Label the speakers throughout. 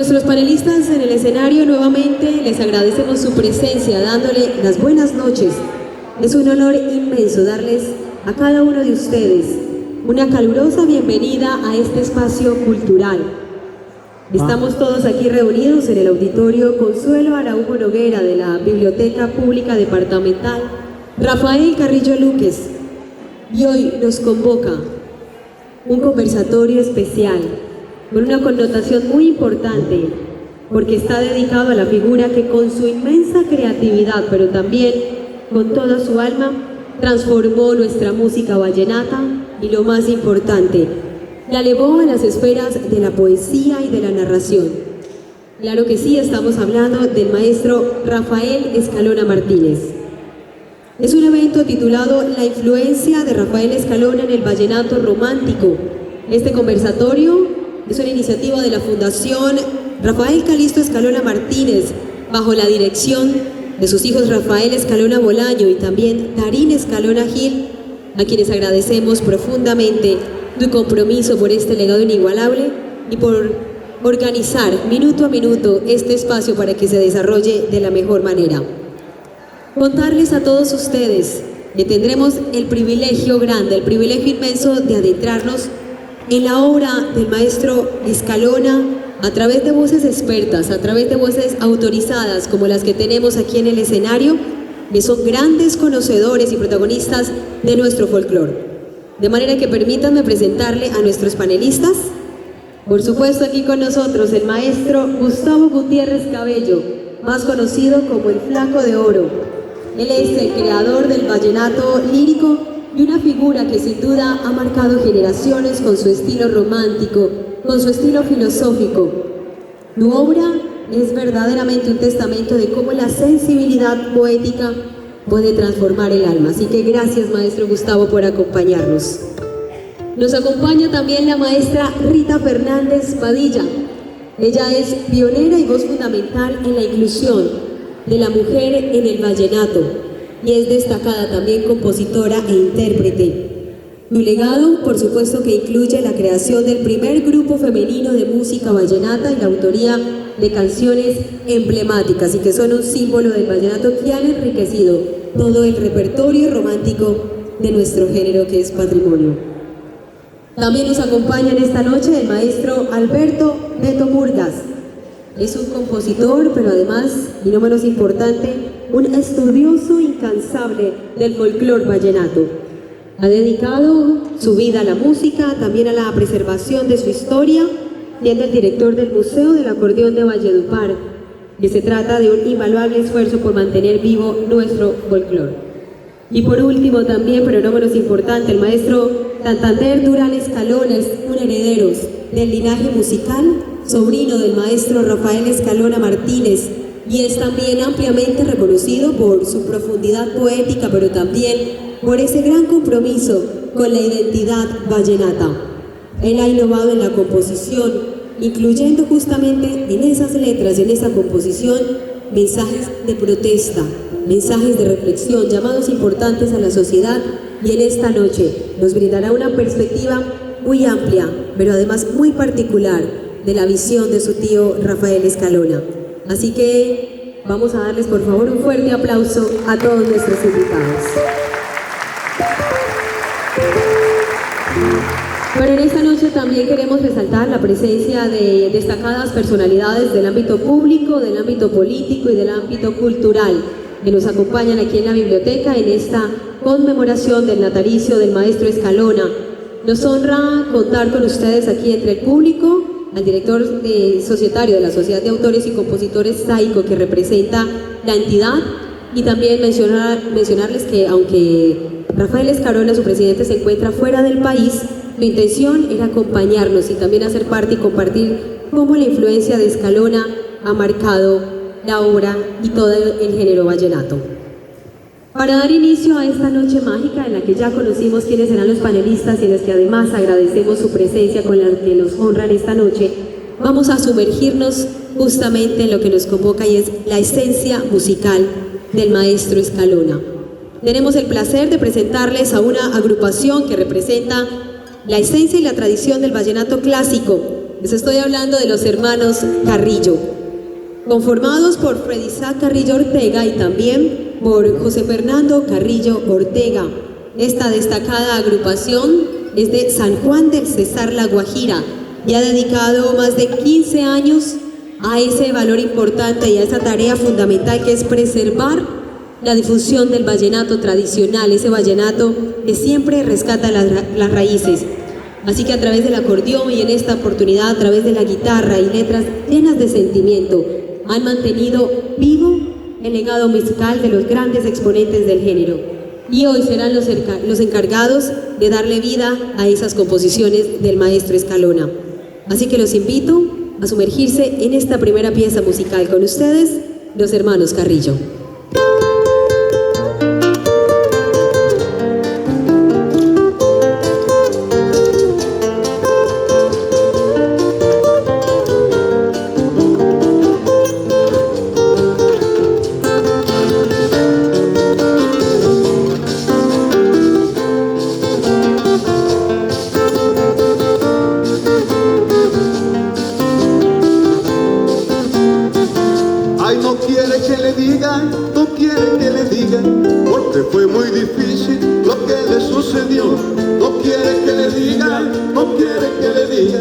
Speaker 1: Nuestros panelistas en el escenario nuevamente les agradecemos su presencia, dándole las buenas noches. Es un honor inmenso darles a cada uno de ustedes una calurosa bienvenida a este espacio cultural. Estamos todos aquí reunidos en el auditorio Consuelo Araújo Noguera de la Biblioteca Pública Departamental Rafael Carrillo Luques, y hoy nos convoca un conversatorio especial con una connotación muy importante, porque está dedicado a la figura que con su inmensa creatividad, pero también con toda su alma, transformó nuestra música vallenata y, lo más importante, la elevó a las esferas de la poesía y de la narración. Claro que sí, estamos hablando del maestro Rafael Escalona Martínez. Es un evento titulado La influencia de Rafael Escalona en el vallenato romántico. Este conversatorio es una iniciativa de la Fundación Rafael Calisto Escalona Martínez, bajo la dirección de sus hijos Rafael Escalona Bolaño y también Darín Escalona Gil, a quienes agradecemos profundamente su compromiso por este legado inigualable y por organizar minuto a minuto este espacio para que se desarrolle de la mejor manera. Contarles a todos ustedes que tendremos el privilegio grande, el privilegio inmenso de adentrarnos en la obra del maestro Escalona a través de voces expertas, a través de voces autorizadas como las que tenemos aquí en el escenario, que son grandes conocedores y protagonistas de nuestro folclore. De manera que permítanme presentarle a nuestros panelistas. Por supuesto, aquí con nosotros el maestro Gustavo Gutiérrez Cabello, más conocido como el Flaco de Oro. Él es el creador del vallenato lírico y una figura que sin duda ha marcado generaciones con su estilo romántico, con su estilo filosófico. Su obra es verdaderamente un testamento de cómo la sensibilidad poética puede transformar el alma. Así que gracias, maestro Gustavo, por acompañarnos. Nos acompaña también la maestra Rita Fernández Padilla. Ella es pionera y voz fundamental en la inclusión de la mujer en el vallenato, y es destacada también compositora e intérprete. Su legado, por supuesto, que incluye la creación del primer grupo femenino de música vallenata y la autoría de canciones emblemáticas y que son un símbolo del vallenato que han enriquecido todo el repertorio romántico de nuestro género, que es patrimonio. También nos acompaña en esta noche el maestro Alberto Beto Murgas. Es un compositor, pero además, y no menos importante, un estudioso incansable del folclore vallenato. Ha dedicado su vida a la música, también a la preservación de su historia, siendo el director del Museo del Acordeón de Valledupar, que se trata de un invaluable esfuerzo por mantener vivo nuestro folclore. Y por último también, pero no menos importante, el maestro Santander Durán Escalona es un heredero del linaje musical, sobrino del maestro Rafael Escalona Martínez, y es también ampliamente reconocido por su profundidad poética, pero también por ese gran compromiso con la identidad vallenata. Él ha innovado en la composición, incluyendo justamente en esas letras y en esa composición mensajes de protesta, mensajes de reflexión, llamados importantes a la sociedad, y en esta noche nos brindará una perspectiva muy amplia, pero además muy particular, de la visión de su tío Rafael Escalona. Así que vamos a darles por favor un fuerte aplauso a todos nuestros invitados. Pero en esta noche también queremos resaltar la presencia de destacadas personalidades del ámbito público, del ámbito político y del ámbito cultural, que nos acompañan aquí en la biblioteca en esta conmemoración del natalicio del maestro Escalona. Nos honra contar con ustedes aquí entre el público, al director societario de la Sociedad de Autores y Compositores SAICO, que representa la entidad, y también mencionarles que aunque Rafael Escalona, su presidente, se encuentra fuera del país, su intención era acompañarnos y también hacer parte y compartir cómo la influencia de Escalona ha marcado la obra y todo el género vallenato. Para dar inicio a esta noche mágica en la que ya conocimos quiénes serán los panelistas y en los que además agradecemos su presencia con la que nos honran esta noche, vamos a sumergirnos justamente en lo que nos convoca, y es la esencia musical del maestro Escalona. Tenemos el placer de presentarles a una agrupación que representa la esencia y la tradición del vallenato clásico, Les estoy hablando de los hermanos Carrillo, conformados por Freddy Isaac Carrillo Ortega y también por José Fernando Carrillo Ortega. Esta destacada agrupación es de San Juan del Cesar, La Guajira, y ha dedicado más de 15 años a ese valor importante y a esa tarea fundamental que es preservar la difusión del vallenato tradicional, ese vallenato que siempre rescata las raíces. Así que a través del acordeón y en esta oportunidad a través de la guitarra y letras llenas de sentimiento han mantenido vivo el legado musical de los grandes exponentes del género. Y hoy serán los encargados de darle vida a esas composiciones del maestro Escalona. Así que los invito a sumergirse en esta primera pieza musical con ustedes, los hermanos Carrillo.
Speaker 2: Porque fue muy difícil lo que le sucedió. No quiere que le diga, no quiere que le diga,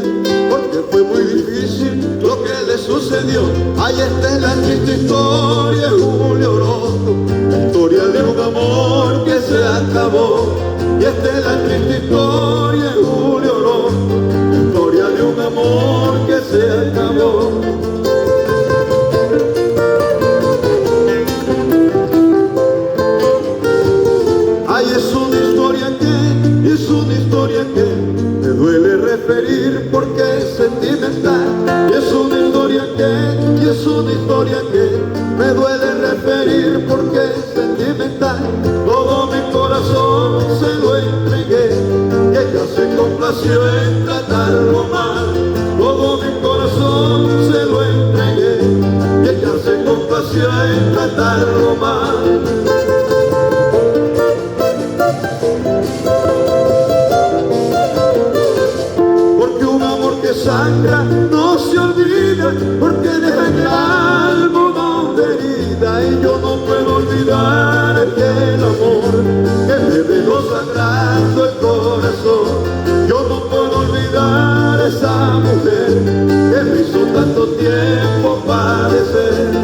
Speaker 2: porque fue muy difícil lo que le sucedió. Ahí está la triste historia de Julio Orozco, la historia de un amor que se acabó. Y esta es la triste historia de Julio Orozco, la historia de un amor que se acabó. Me duele referir porque es sentimental. Y es una historia que me duele referir porque es sentimental. Todo mi corazón se lo entregué y ella se complació en tratarlo mal. Todo mi corazón se lo entregué y ella se complació en tratarlo mal. Sangra, no se olvida, porque deja en el alma una herida. Y yo no puedo olvidar aquel amor que me dejó sangrando el corazón. Yo no puedo olvidar esa mujer que me hizo tanto tiempo padecer.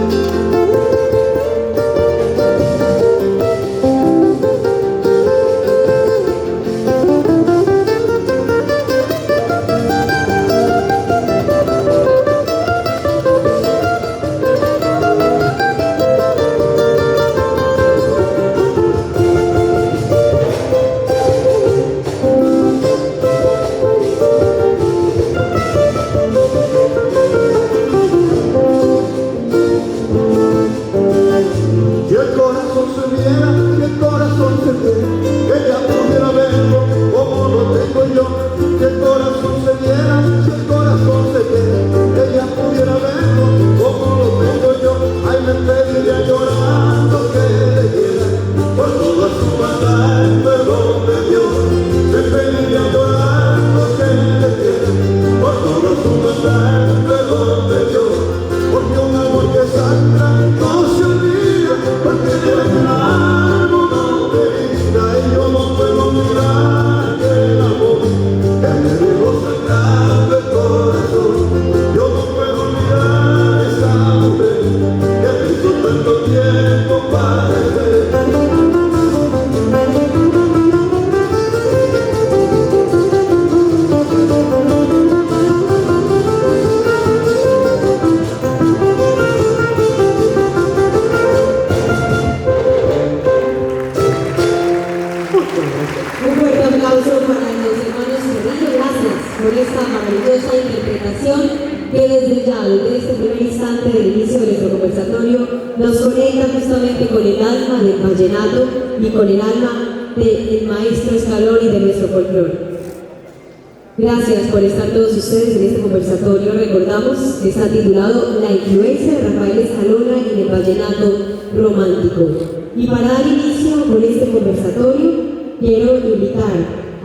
Speaker 1: Gracias por estar todos ustedes en este conversatorio. Recordamos que está titulado La influencia de Rafael Escalona en el vallenato romántico. Y para dar inicio con este conversatorio, quiero invitar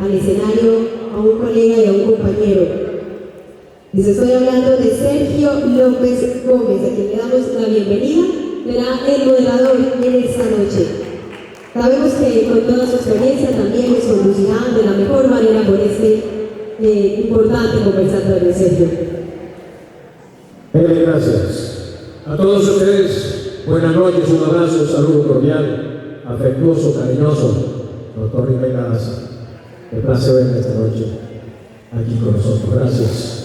Speaker 1: al escenario a un colega y a un compañero, Les estoy hablando de Sergio López Gómez, a quien le damos la bienvenida. Será el moderador en esta noche. Sabemos que con toda su experiencia también nos conducirá de la mejor manera por este importante conversatorio. Sergio.
Speaker 3: Gracias. A todos ustedes, buenas noches, un abrazo, un saludo cordial, afectuoso, cariñoso. Doctor Rivera Daza, me place verme esta noche aquí con nosotros. Gracias.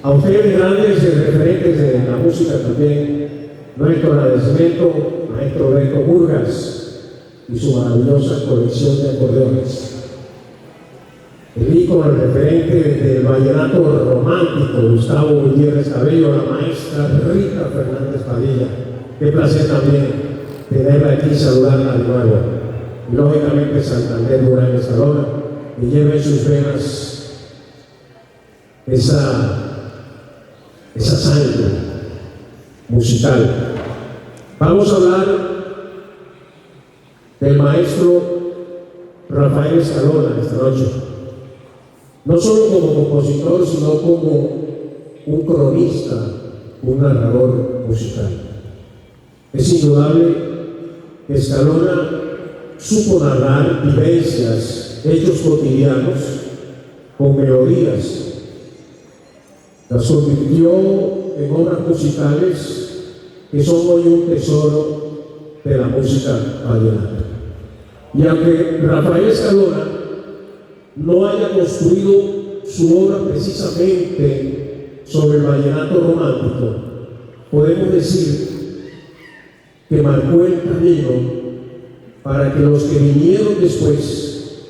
Speaker 3: A ustedes, grandes referentes de la música también, nuestro agradecimiento, maestro Beto Burgas y su maravillosa colección de acordeones. El ícono, el referente del vallenato romántico, Gustavo Gutiérrez Cabello, la maestra Rita Fernández Padilla. Qué placer también tenerla aquí y saludarla de nuevo. Y lógicamente Santander Durán Escalona, que lleva en sus venas esa sangre musical. Vamos a hablar del maestro Rafael Escalona esta noche. No solo como compositor, sino como un cronista, un narrador musical. Es indudable que Escalona supo narrar vivencias, hechos cotidianos con melodías. Las convirtió en obras musicales que son hoy un tesoro de la música vallenata. Y aunque Rafael Escalona no haya construido su obra precisamente sobre el vallenato romántico, podemos decir que marcó el camino para que los que vinieron después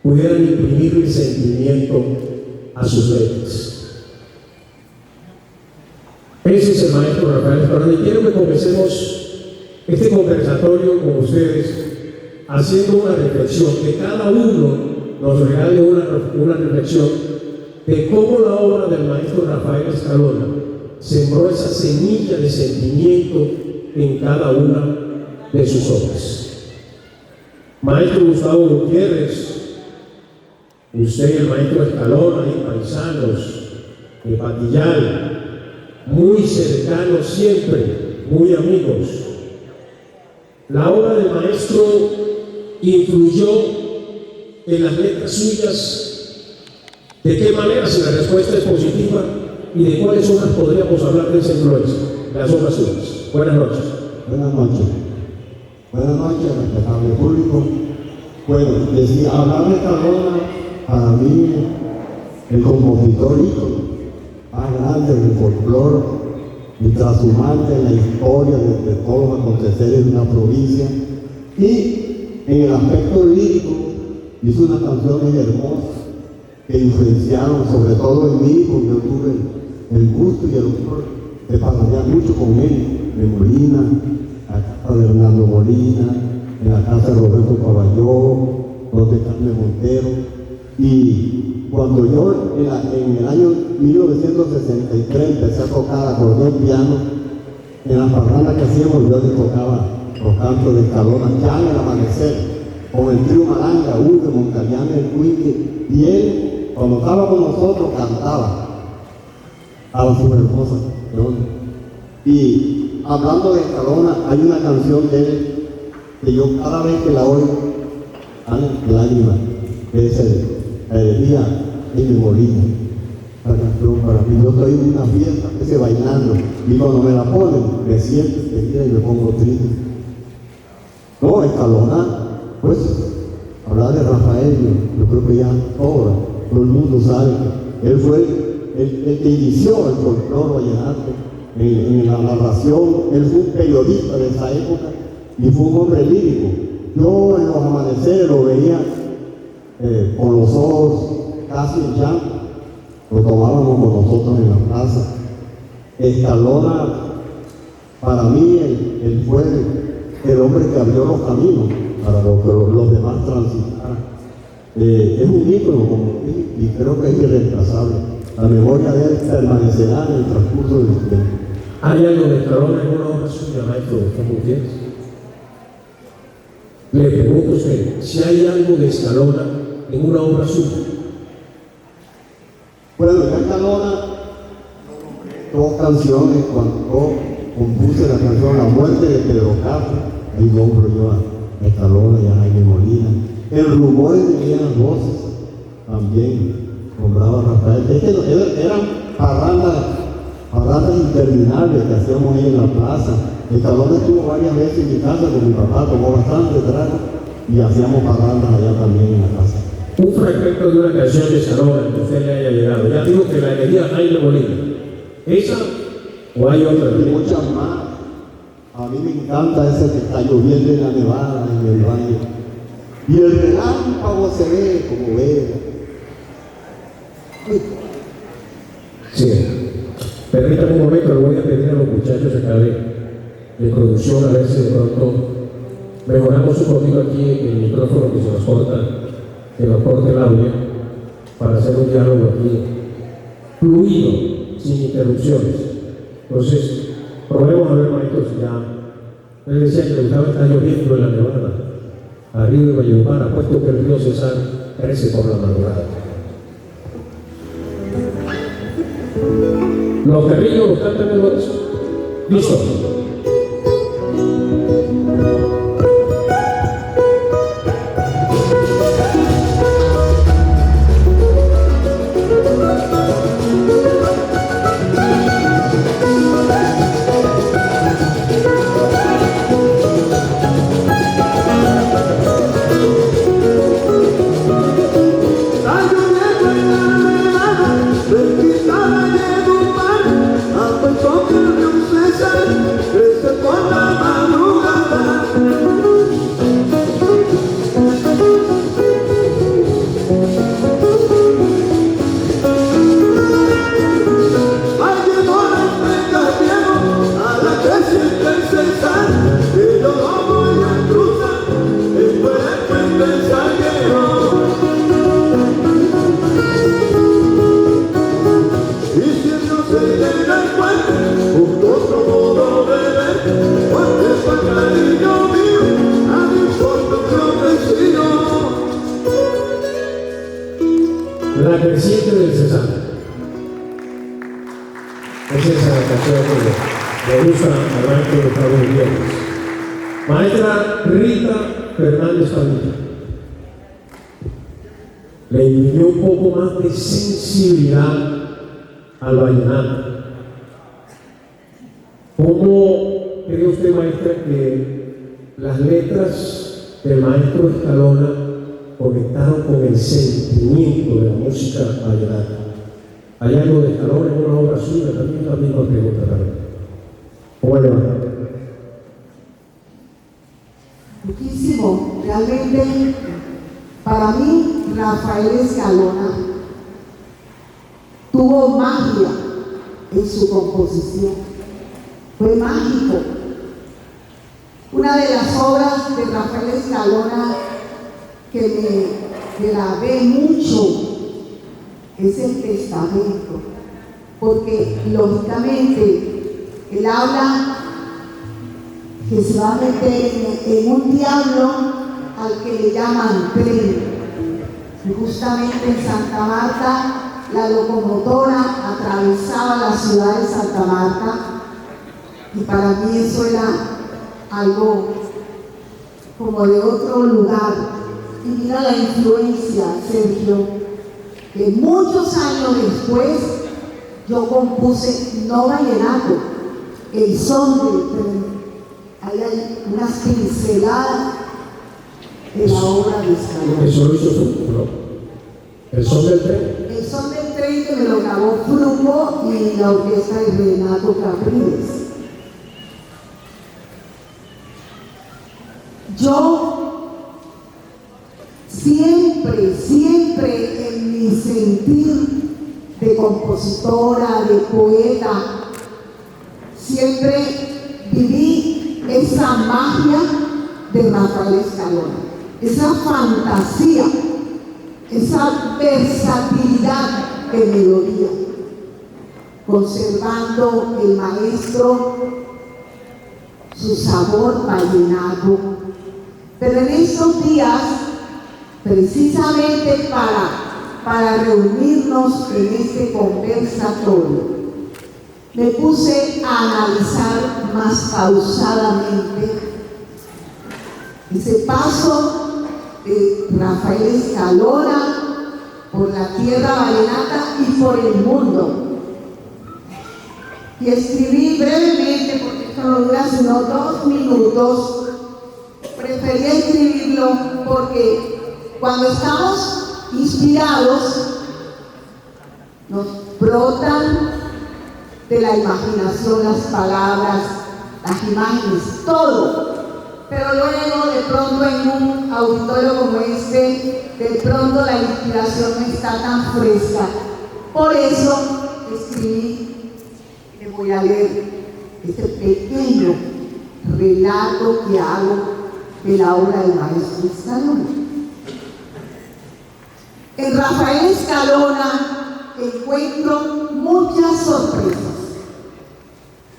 Speaker 3: pudieran imprimirle sentimiento a sus letras. Ese es el maestro Rafael Escalona, y quiero que comencemos este conversatorio con ustedes haciendo una reflexión, que cada uno nos regale una reflexión de cómo la obra del maestro Rafael Escalona sembró esa semilla de sentimiento en cada una de sus obras. Maestro Gustavo Gutiérrez, usted y el maestro Escalona, y paisanos de Patillal, muy cercanos siempre, muy amigos. La obra del maestro influyó en las letras suyas. ¿De qué manera? Si la respuesta es positiva, y de cuáles obras podríamos hablar de esa influencia. Las obras suyas. Buenas noches.
Speaker 4: Buenas noches. Buenas noches, respetable público. Bueno, decía, hablar de Escalona, para mí, el compositor ícono más grande del folclore y trashumante en la historia de todos los aconteceres de una provincia, y en el aspecto lírico hizo unas canciones hermosas que influenciaron sobre todo en mí, porque yo tuve el gusto y el honor de pasaría mucho con él, en Molina, en la casa de Hernando Molina, en la casa de Roberto Caballó, los de Carmen Montero. Y cuando yo en el año 1963 empecé a tocar acordeón piano, en las parrandas que hacíamos yo le tocaba los cantos de Escalona, ya en el amanecer, con el trío Maranga, de Moncaliana, el Cuique, y él, cuando estaba con nosotros, cantaba a las super hermosas canciones. Y hablando de Escalona, hay una canción de él que yo cada vez que la oigo, lágrimas, que es la herejía en mi Molina. La canción para mí, yo estoy en una fiesta, ese bailando, y cuando me la ponen, me siento enseguida y me pongo triste. No, Escalona, pues, hablar de Rafael, yo creo que ya todo el mundo sabe que él fue el que inició el folclore vallenato en la narración. Él fue un periodista de esa época y fue un hombre lírico. Yo en los amaneceres lo veía con los ojos casi en llanto, lo tomábamos con nosotros en la plaza. Escalona, para mí, él fue el hombre que abrió los caminos para que los demás transitaran. Es un ícono, y creo que es irreemplazable. La memoria de él permanecerá en el transcurso del tiempo.
Speaker 3: ¿Hay algo de Escalona en una obra suya, maestro Gutiérrez? Le pregunto a usted, si hay algo de Escalona en una obra suya.
Speaker 4: Bueno, Escalona dos canciones, cuando compuse la canción La muerte de Pedro Castro, ahí nombro yo a Escalona y a Jaime Molina. El rumor de las voces también nombraba a Rafael. Es que eran parrandas interminables que hacíamos ahí en la plaza. Escalona estuvo varias veces en mi casa con mi papá, tomó bastante trago y hacíamos parrandas allá también en la casa.
Speaker 3: Un fragmento de una canción de Escalona que usted le haya llegado. Ya digo que la elegía Jaime Molina. ¿Esa o hay otra?
Speaker 4: Y muchas más. A mí me encanta ese que está lloviendo en la nevada, en el valle. Y el relámpago se ve como vela.
Speaker 3: Sí. Permítame un momento, le voy a pedir a los muchachos acá de producción a ver si de pronto mejoramos un poquito aquí el micrófono que se nos corta, que nos corte el audio, para hacer un diálogo aquí fluido, sin interrupciones. Entonces, probemos a ver, maestros, ya. Él decía que le gustaba estar lloviendo en la nevada, arriba de Valledupar, puesto que el río Cesar crece por la madrugada. Los perrillos los cantan en el bolso. Listo. La creciente del Cesar. Es esa la canción que le gusta al maestro Gustavo Villegas. Maestra Rita Fernández Padilla. Le imprimió un poco más de sensibilidad al vallenato. ¿Cómo cree usted, maestra, que las letras del maestro Escalona conectaron con el sentimiento de la música vallenata? ¿Hay algo de Escalona en una obra suya? También la misma pregunta también. ¿Cómo le va?
Speaker 5: Muchísimo. Realmente, para mí, Rafael Escalona tuvo magia en su composición. Fue mágico. Una de las obras de Rafael Escalona que me grabé mucho es El Testamento, porque lógicamente él habla que se va a meter en un diablo al que le llaman tren. Y justamente en Santa Marta la locomotora atravesaba la ciudad de Santa Marta, y para mí eso era algo como de otro lugar. Y mira la influencia, Sergio, que muchos años después yo compuse no vallenato, El son del tren. Ahí hay unas pinceladas de la obra de Escalona.
Speaker 3: Eso lo hizo Fruco, El son del tren.
Speaker 5: El son del tren, que me lo grabó Fruco y la orquesta de Renato Capriles. Yo siempre en mi sentir de compositora, de poeta, siempre viví esa magia de Rafael Escalona, esa fantasía, esa versatilidad de melodía, conservando el maestro su sabor vallenato. Pero en estos días, precisamente para reunirnos en este conversatorio, me puse a analizar más pausadamente ese paso de Rafael Escalona por la tierra vallenata y por el mundo. Y escribí brevemente, porque esto no dura sino 2 minutos, preferí escribirlo porque cuando estamos inspirados nos brotan de la imaginación las palabras, las imágenes, todo. Pero luego de pronto en un auditorio como este, de pronto la inspiración no está tan fresca. Por eso escribí, les voy a leer este pequeño relato que hago de la obra del maestro Escalona. En Rafael Escalona encuentro muchas sorpresas,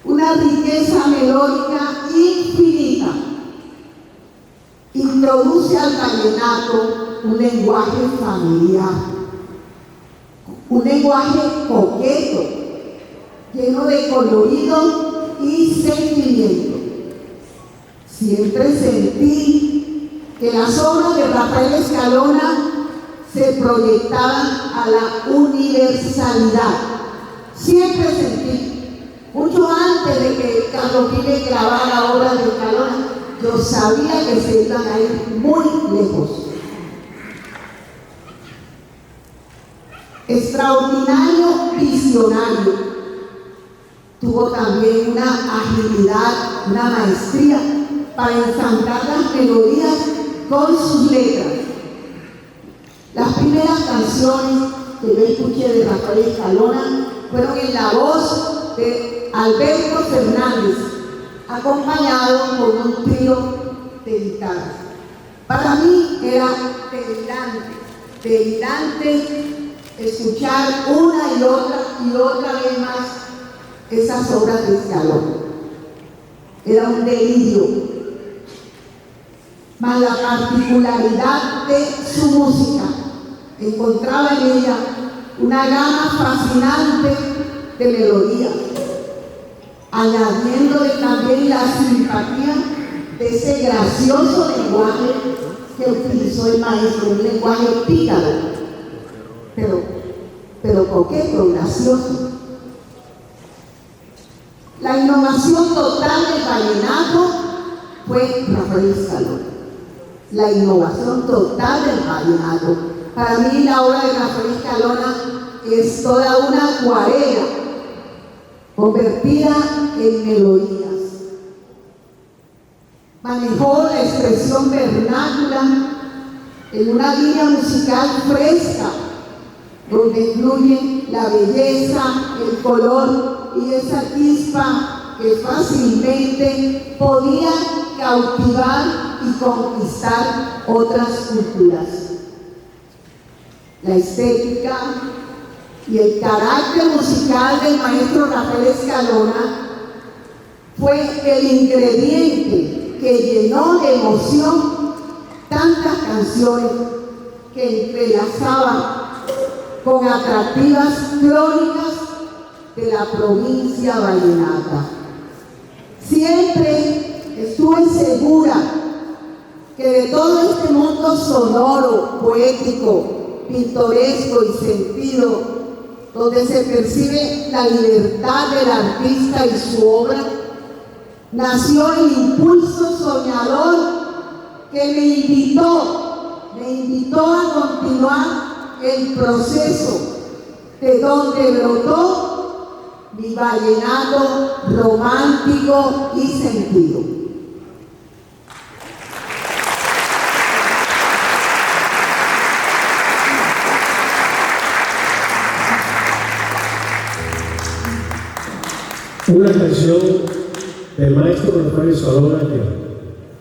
Speaker 5: una riqueza melódica infinita. Introduce al vallenato un lenguaje familiar, un lenguaje coqueto, lleno de colorido y sentimiento. Siempre sentí que las obras de Rafael Escalona se proyectaban a la universalidad. Siempre sentí, mucho antes de que Carlos Vives grabara obras de Escalona, yo sabía que se iban a ir muy lejos. Extraordinario visionario. Tuvo también una agilidad, una maestría para ensamblar las melodías con sus letras. Las primeras canciones que yo escuché de Rafael Escalona fueron en la voz de Alberto Fernández, acompañado por un trío de guitarra. Para mí era delirante escuchar una y otra vez más esas obras de Escalona. Era un delirio. Más la particularidad de su música, encontraba en ella una gama fascinante de melodías, añadiéndole también la simpatía de ese gracioso lenguaje que utilizó el maestro, un lenguaje pícaro, pero coqueto, gracioso. La innovación total del vallenato fue Rafael Escalona. La innovación total del vallenato. Para mí la obra de Rafael Escalona es toda una acuarela convertida en melodías. Manejó la expresión vernácula en una línea musical fresca, donde incluye la belleza, el color y esa chispa que fácilmente podía cautivar y conquistar otras culturas. La estética y el carácter musical del maestro Rafael Escalona fue el ingrediente que llenó de emoción tantas canciones que entrelazaba con atractivas crónicas de la provincia vallenata. Siempre estuve segura que de todo este mundo sonoro, poético, pintoresco y sentido, donde se percibe la libertad del artista y su obra, nació el impulso soñador que me invitó a continuar el proceso de donde brotó mi vallenato romántico y sentido.
Speaker 3: Una canción del maestro Rafael Escalona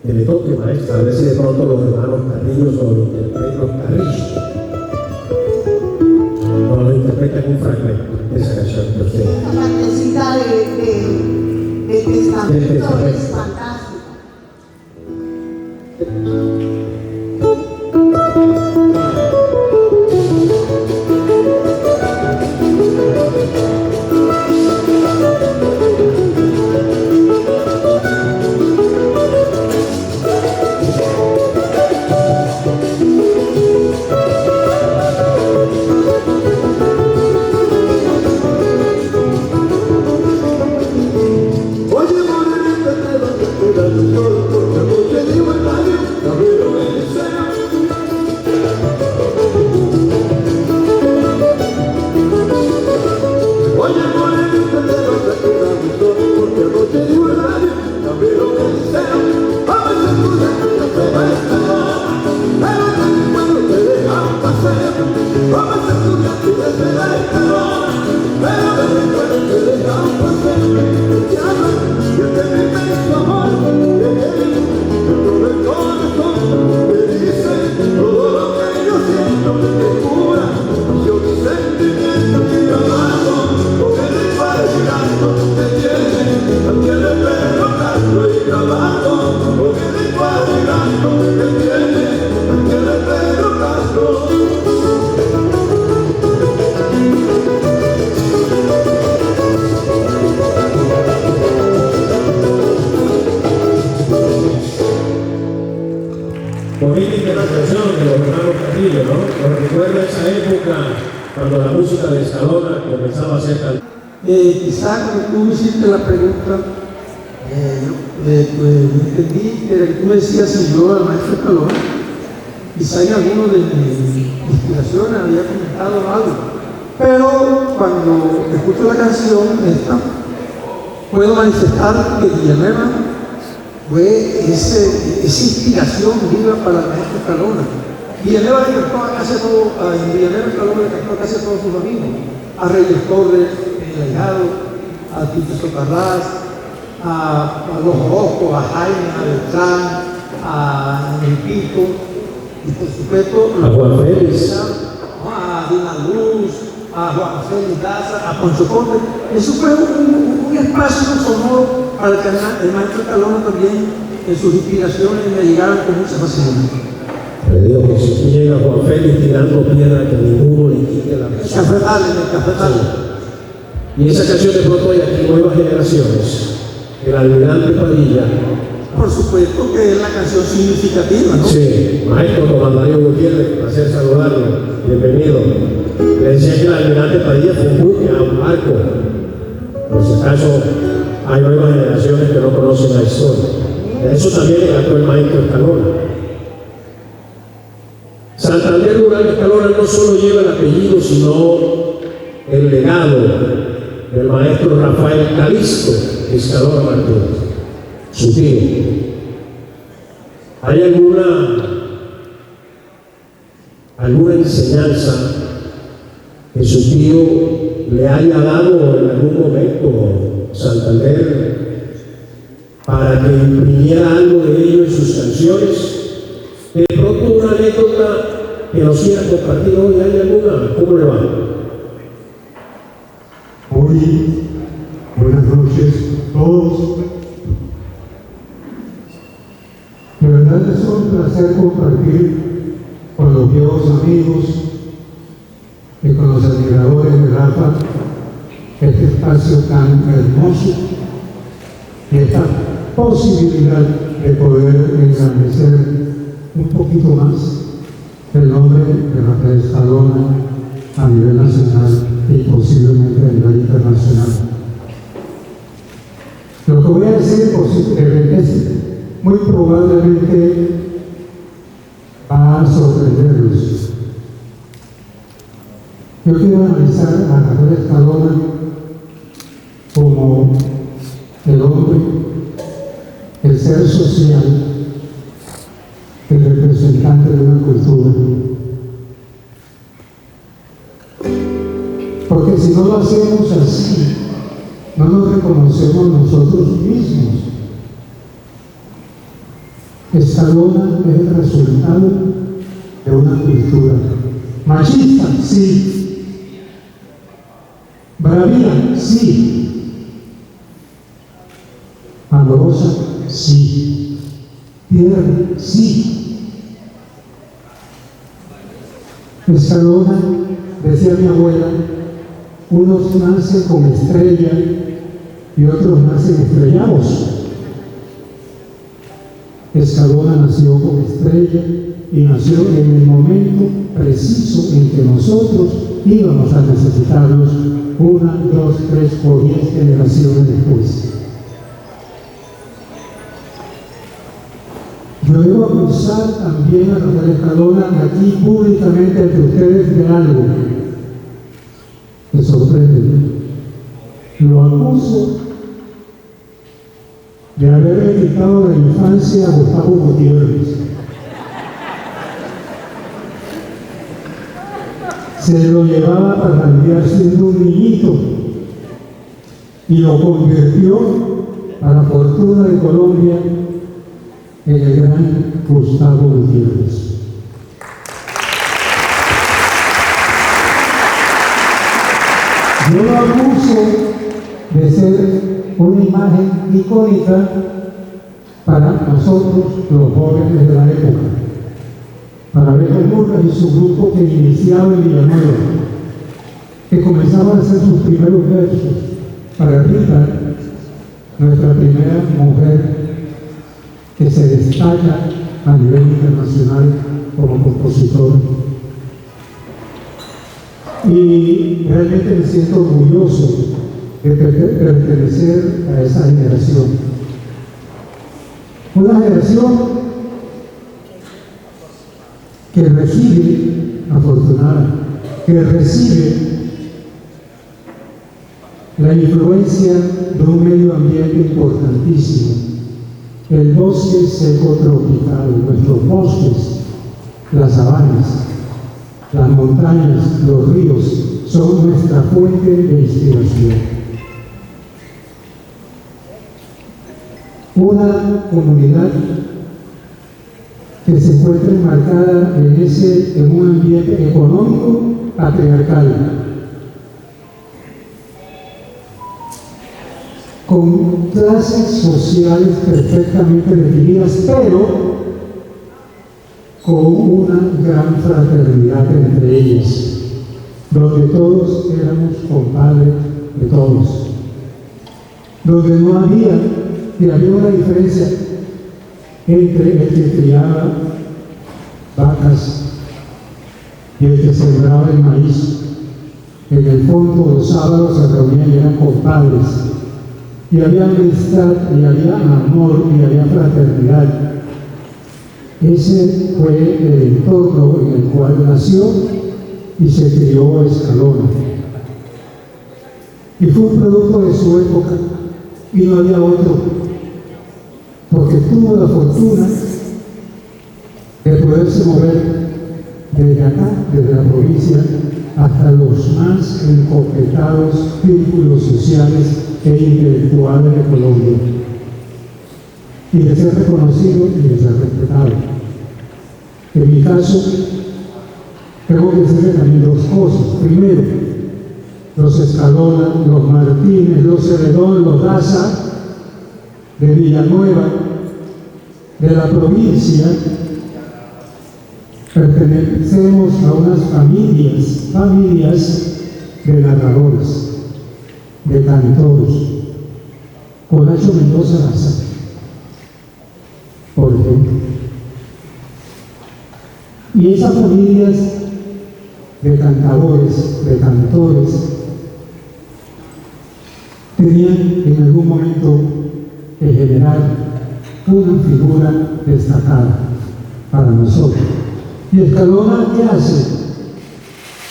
Speaker 3: que le toque, maestra, a ver si de pronto los hermanos Carrillos o los Carrillos no lo interpretan un fragmento de esa canción que usted.
Speaker 5: Esta partecita del testamento es fantástica.
Speaker 2: Pedro Castro y grabando con el lenguaje gasto que tiene Pedro Castro.
Speaker 3: Bonita interpretación de los hermanos Castillo, ¿no? Nos recuerda esa época cuando la música de Escalona comenzaba a ser tan...
Speaker 6: Quizá cuando tú me hiciste la pregunta, entendí que tú me decías si yo al maestro Escalona, quizá en alguno de mis inspiraciones había comentado algo, pero cuando escucho la canción esta, puedo manifestar que Villanueva fue esa inspiración viva para el maestro Escalona. Villanueva le cantó a casi todos sus amigos, a Reyes Torres, el Legado, a Tito Socarrás, a los Orozco, a Jaime, a Beltrán, a Enriquito, y por supuesto
Speaker 3: A Juan Félix,
Speaker 6: a Dina Luz, a Juan Félix Daza, a Poncho Conde. Eso fue un espacio sonoro para que el maestro Escalona también en sus inspiraciones me llegaron con mucha facilidad.
Speaker 3: le digo que si tú llega Juan Félix tirando piedra que ninguno le quite la razón.
Speaker 6: Cafetal, en el Cafetal.
Speaker 3: Y esa canción de pronto hay aquí nuevas generaciones. El almirante Padilla.
Speaker 6: Por supuesto que es la canción significativa, ¿no?
Speaker 3: Sí, maestro Tomás Mario Gutiérrez, placer saludarlo, bienvenido. Le decía que el almirante Padilla fue un buque, a un barco. Por si acaso hay nuevas generaciones que no conocen la historia. De eso también le cantó el maestro Escalona. Santander Rural Escalona no solo lleva el apellido, sino el legado del maestro Rafael Calixto Escalona Martínez, su tío. ¿Hay alguna enseñanza que su tío le haya dado en algún momento Santander para que imprimiera algo de ello en sus canciones? De pronto una anécdota que nos quiera compartir hoy, ¿hay alguna? ¿Cómo le va?
Speaker 7: Hoy, buenas noches a todos. De verdad es un placer compartir con los viejos amigos y con los admiradores de Rafa este espacio tan hermoso y esta posibilidad de poder engrandecer un poquito más el nombre de Rafael Escalona a nivel nacional y posiblemente a nivel internacional. Lo que voy a decir es muy probablemente va a sorprenderlos. Yo quiero analizar a Rafael Escalona como el hombre, el ser social, el representante de una cultura. Porque si no lo hacemos así, no nos reconocemos nosotros mismos. Escalona es el resultado de una cultura machista, sí. Bravía, sí. Amorosa, sí. Tierra, sí. Escalona, decía mi abuela, unos nacen con estrella y otros nacen estrellados. Escalona nació con estrella y nació en el momento preciso en que nosotros íbamos a necesitarlos 1, 2, 3 o 10 generaciones después. Yo debo acusar también a Rafael Escalona aquí públicamente ante ustedes de algo. Me sorprende. Lo acuso de haberle quitado la infancia a Gustavo Gutiérrez. Se lo llevaba para cambiar siendo un niñito y lo convirtió, para fortuna de Colombia, en el gran Gustavo Gutiérrez. Yo lo acuso de ser una imagen icónica para nosotros, los jóvenes de la época. Para Beto Murgas y su grupo que iniciaba en Villanueva, que comenzaba a hacer sus primeros versos. Para Rita, nuestra primera mujer que se destaca a nivel internacional como compositora. Y realmente me siento orgulloso de pertenecer a esa generación. Una generación que recibe, afortunada, que recibe la influencia de un medio ambiente importantísimo, el bosque seco tropical, nuestros bosques, las sabanas, las montañas, los ríos, son nuestra fuente de inspiración. Una comunidad que se encuentra enmarcada en un ambiente económico patriarcal, con clases sociales perfectamente definidas, pero con una gran fraternidad entre ellas, donde todos éramos compadres de todos, donde no había una diferencia entre el que criaba vacas y el que sembraba el maíz. En el fondo, los sábados se reunían y eran compadres, y había amistad, y había amor, y había fraternidad. Ese fue el entorno en el cual nació y se crió Escalona. Y fue un producto de su época, y no había otro, porque tuvo la fortuna de poderse mover desde acá, desde la provincia, hasta los más encopetados círculos sociales e intelectuales de Colombia, y de ser reconocido y de ser respetado. En mi caso, tengo que decirle también dos cosas. Primero, los Escalona, los Martínez, los Celedón, los Daza, de Villanueva, de la provincia, pertenecemos a unas familias de narradores, de cantores, con Nacho Mendoza Daza, por ejemplo. Y esas familias de cantadores, de cantores, tenían en algún momento que generar una figura destacada para nosotros. Y Escalona, ¿qué hace?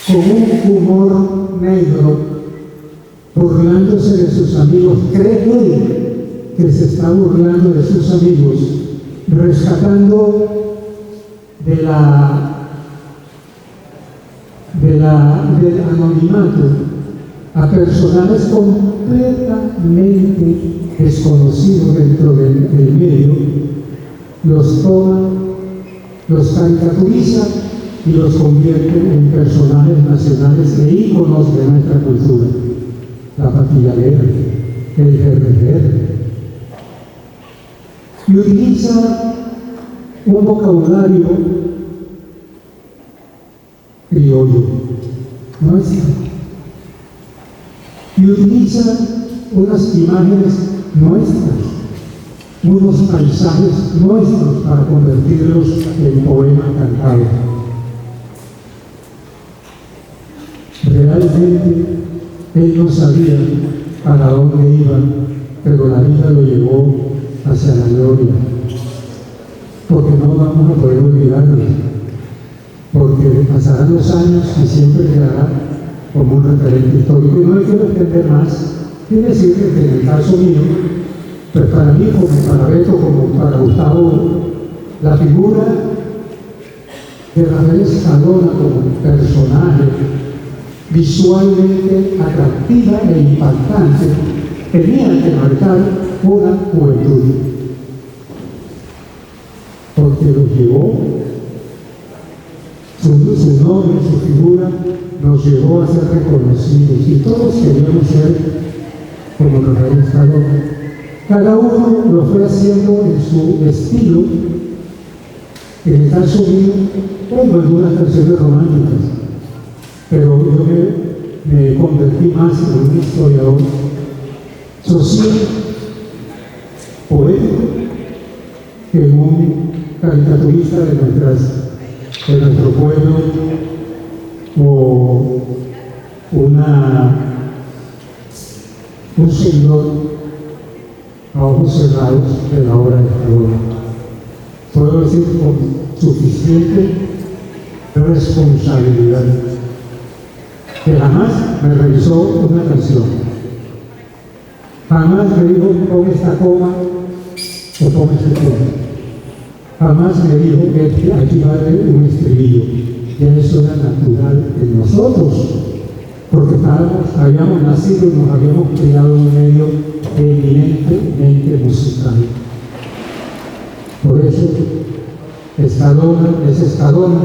Speaker 7: Con un humor negro, burlándose de sus amigos, cree él que se está burlando de sus amigos, rescatando del anonimato a personajes completamente desconocidos dentro del medio, los toma, los caricaturiza y los convierte en personajes nacionales e íconos de nuestra cultura. La patilladera, el GRGR. Y utiliza un vocabulario criollo, nuestro. Y utiliza unas imágenes nuestras, unos paisajes nuestros para convertirlos en poema cantado. Realmente él no sabía para dónde iba, pero la vida lo llevó hacia la gloria, porque no vamos a poder olvidarlo, porque pasarán los años y siempre quedará como un referente histórico. Y no le quiero extender más. Quiere decir que en el caso mío, pues para mí, como para Beto, como para Gustavo, la figura de Rafael Escalona como personaje visualmente atractiva e impactante tenía que marcar una juventud, porque los llevó, su nombre, su figura nos llevó a ser reconocidos, y todos queríamos ser como Rafael Escalona. Cada uno lo fue haciendo en su estilo. En el caso mío, tengo algunas canciones románticas, pero yo me convertí más en un historiador social, poético, que en un caricaturista de nuestro pueblo, o un señor a ojos cerrados de la obra de Escalona. Puedo decir con suficiente responsabilidad que jamás me revisó una canción, jamás me dijo pon esta coma o pon este punto, jamás me dijo que aquí va a haber un estribillo. Ya eso era natural en nosotros, porque habíamos nacido y nos habíamos criado en un medio eminentemente musical. Por eso, Escalona es Escalona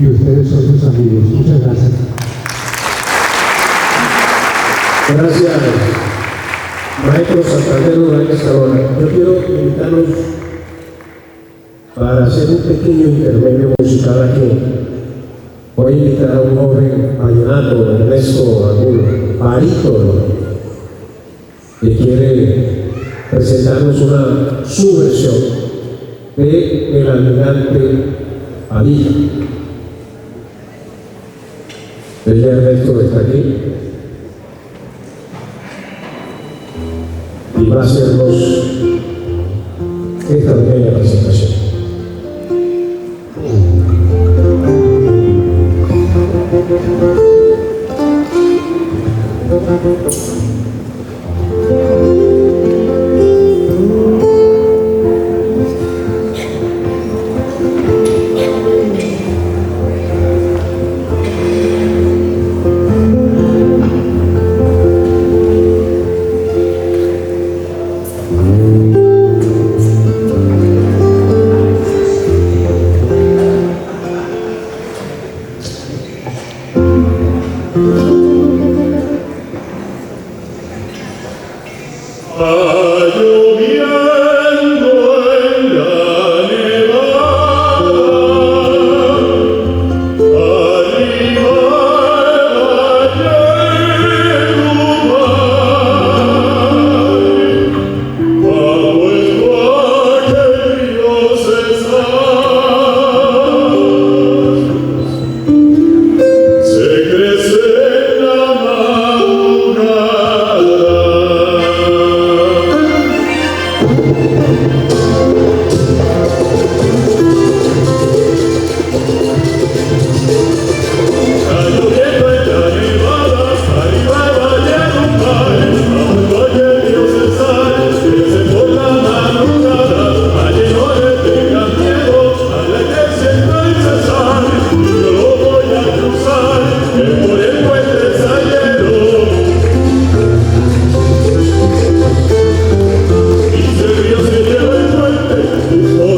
Speaker 7: y ustedes son sus amigos. Muchas gracias.
Speaker 3: Gracias, maestro Santander Urán Escalona. Yo quiero invitarlos para hacer un pequeño intermedio musical aquí. Voy a invitar a un joven vallenato, Ernesto Angulo, barítono, que quiere presentarnos una subversión de El Almirante Padilla. El Ernesto está aquí y va a hacernos esta pequeña presentación.
Speaker 8: Oh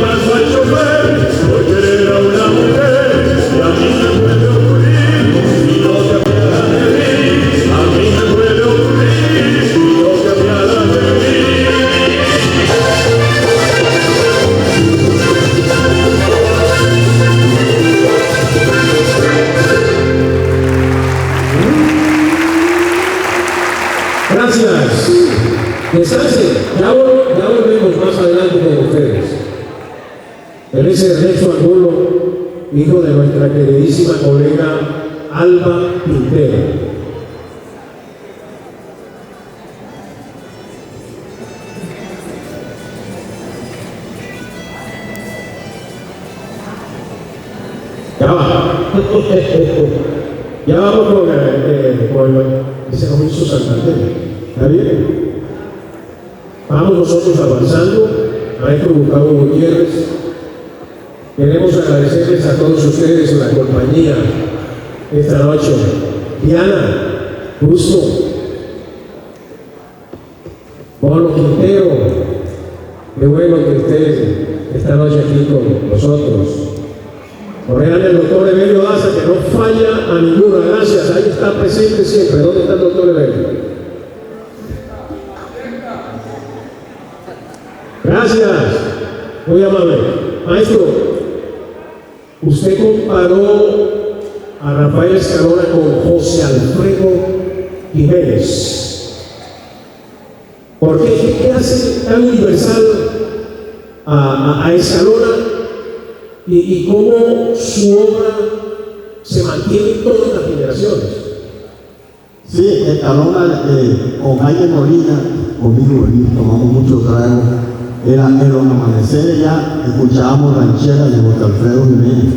Speaker 3: paso al chofer por querer a una mujer y a mí me puede ocurrir si no te apiadas de mí, a mí me puede ocurrir si no te apiadas de mí. Gracias. Descansen. Ya volvemos más adelante con ustedes. Él es Ernesto Angulo, hijo de nuestra queridísima colega Alba Quintero. Ya va. Ya vamos con ese comienzo Santander. ¿Está bien? Vamos nosotros avanzando. Maestro Gustavo Gutiérrez, queremos agradecerles a todos ustedes la compañía esta noche. Diana, Justo, Polo Quintero, qué bueno que ustedes esta noche aquí con nosotros. Orean el doctor Evelio Daza, que no falla a ninguna. Gracias, ahí está presente siempre. ¿Dónde está el doctor Evelio? Gracias, muy amable. Maestro, usted comparó a Rafael Escalona con José Alfredo Jiménez. ¿Por qué? ¿Qué hace tan universal a Escalona y cómo su obra se mantiene en todas las generaciones?
Speaker 4: Sí, Escalona con Jaime Molina, conmigo tomamos mucho trago. Era en los amaneceres ya escuchábamos rancheras de José Alfredo Jiménez.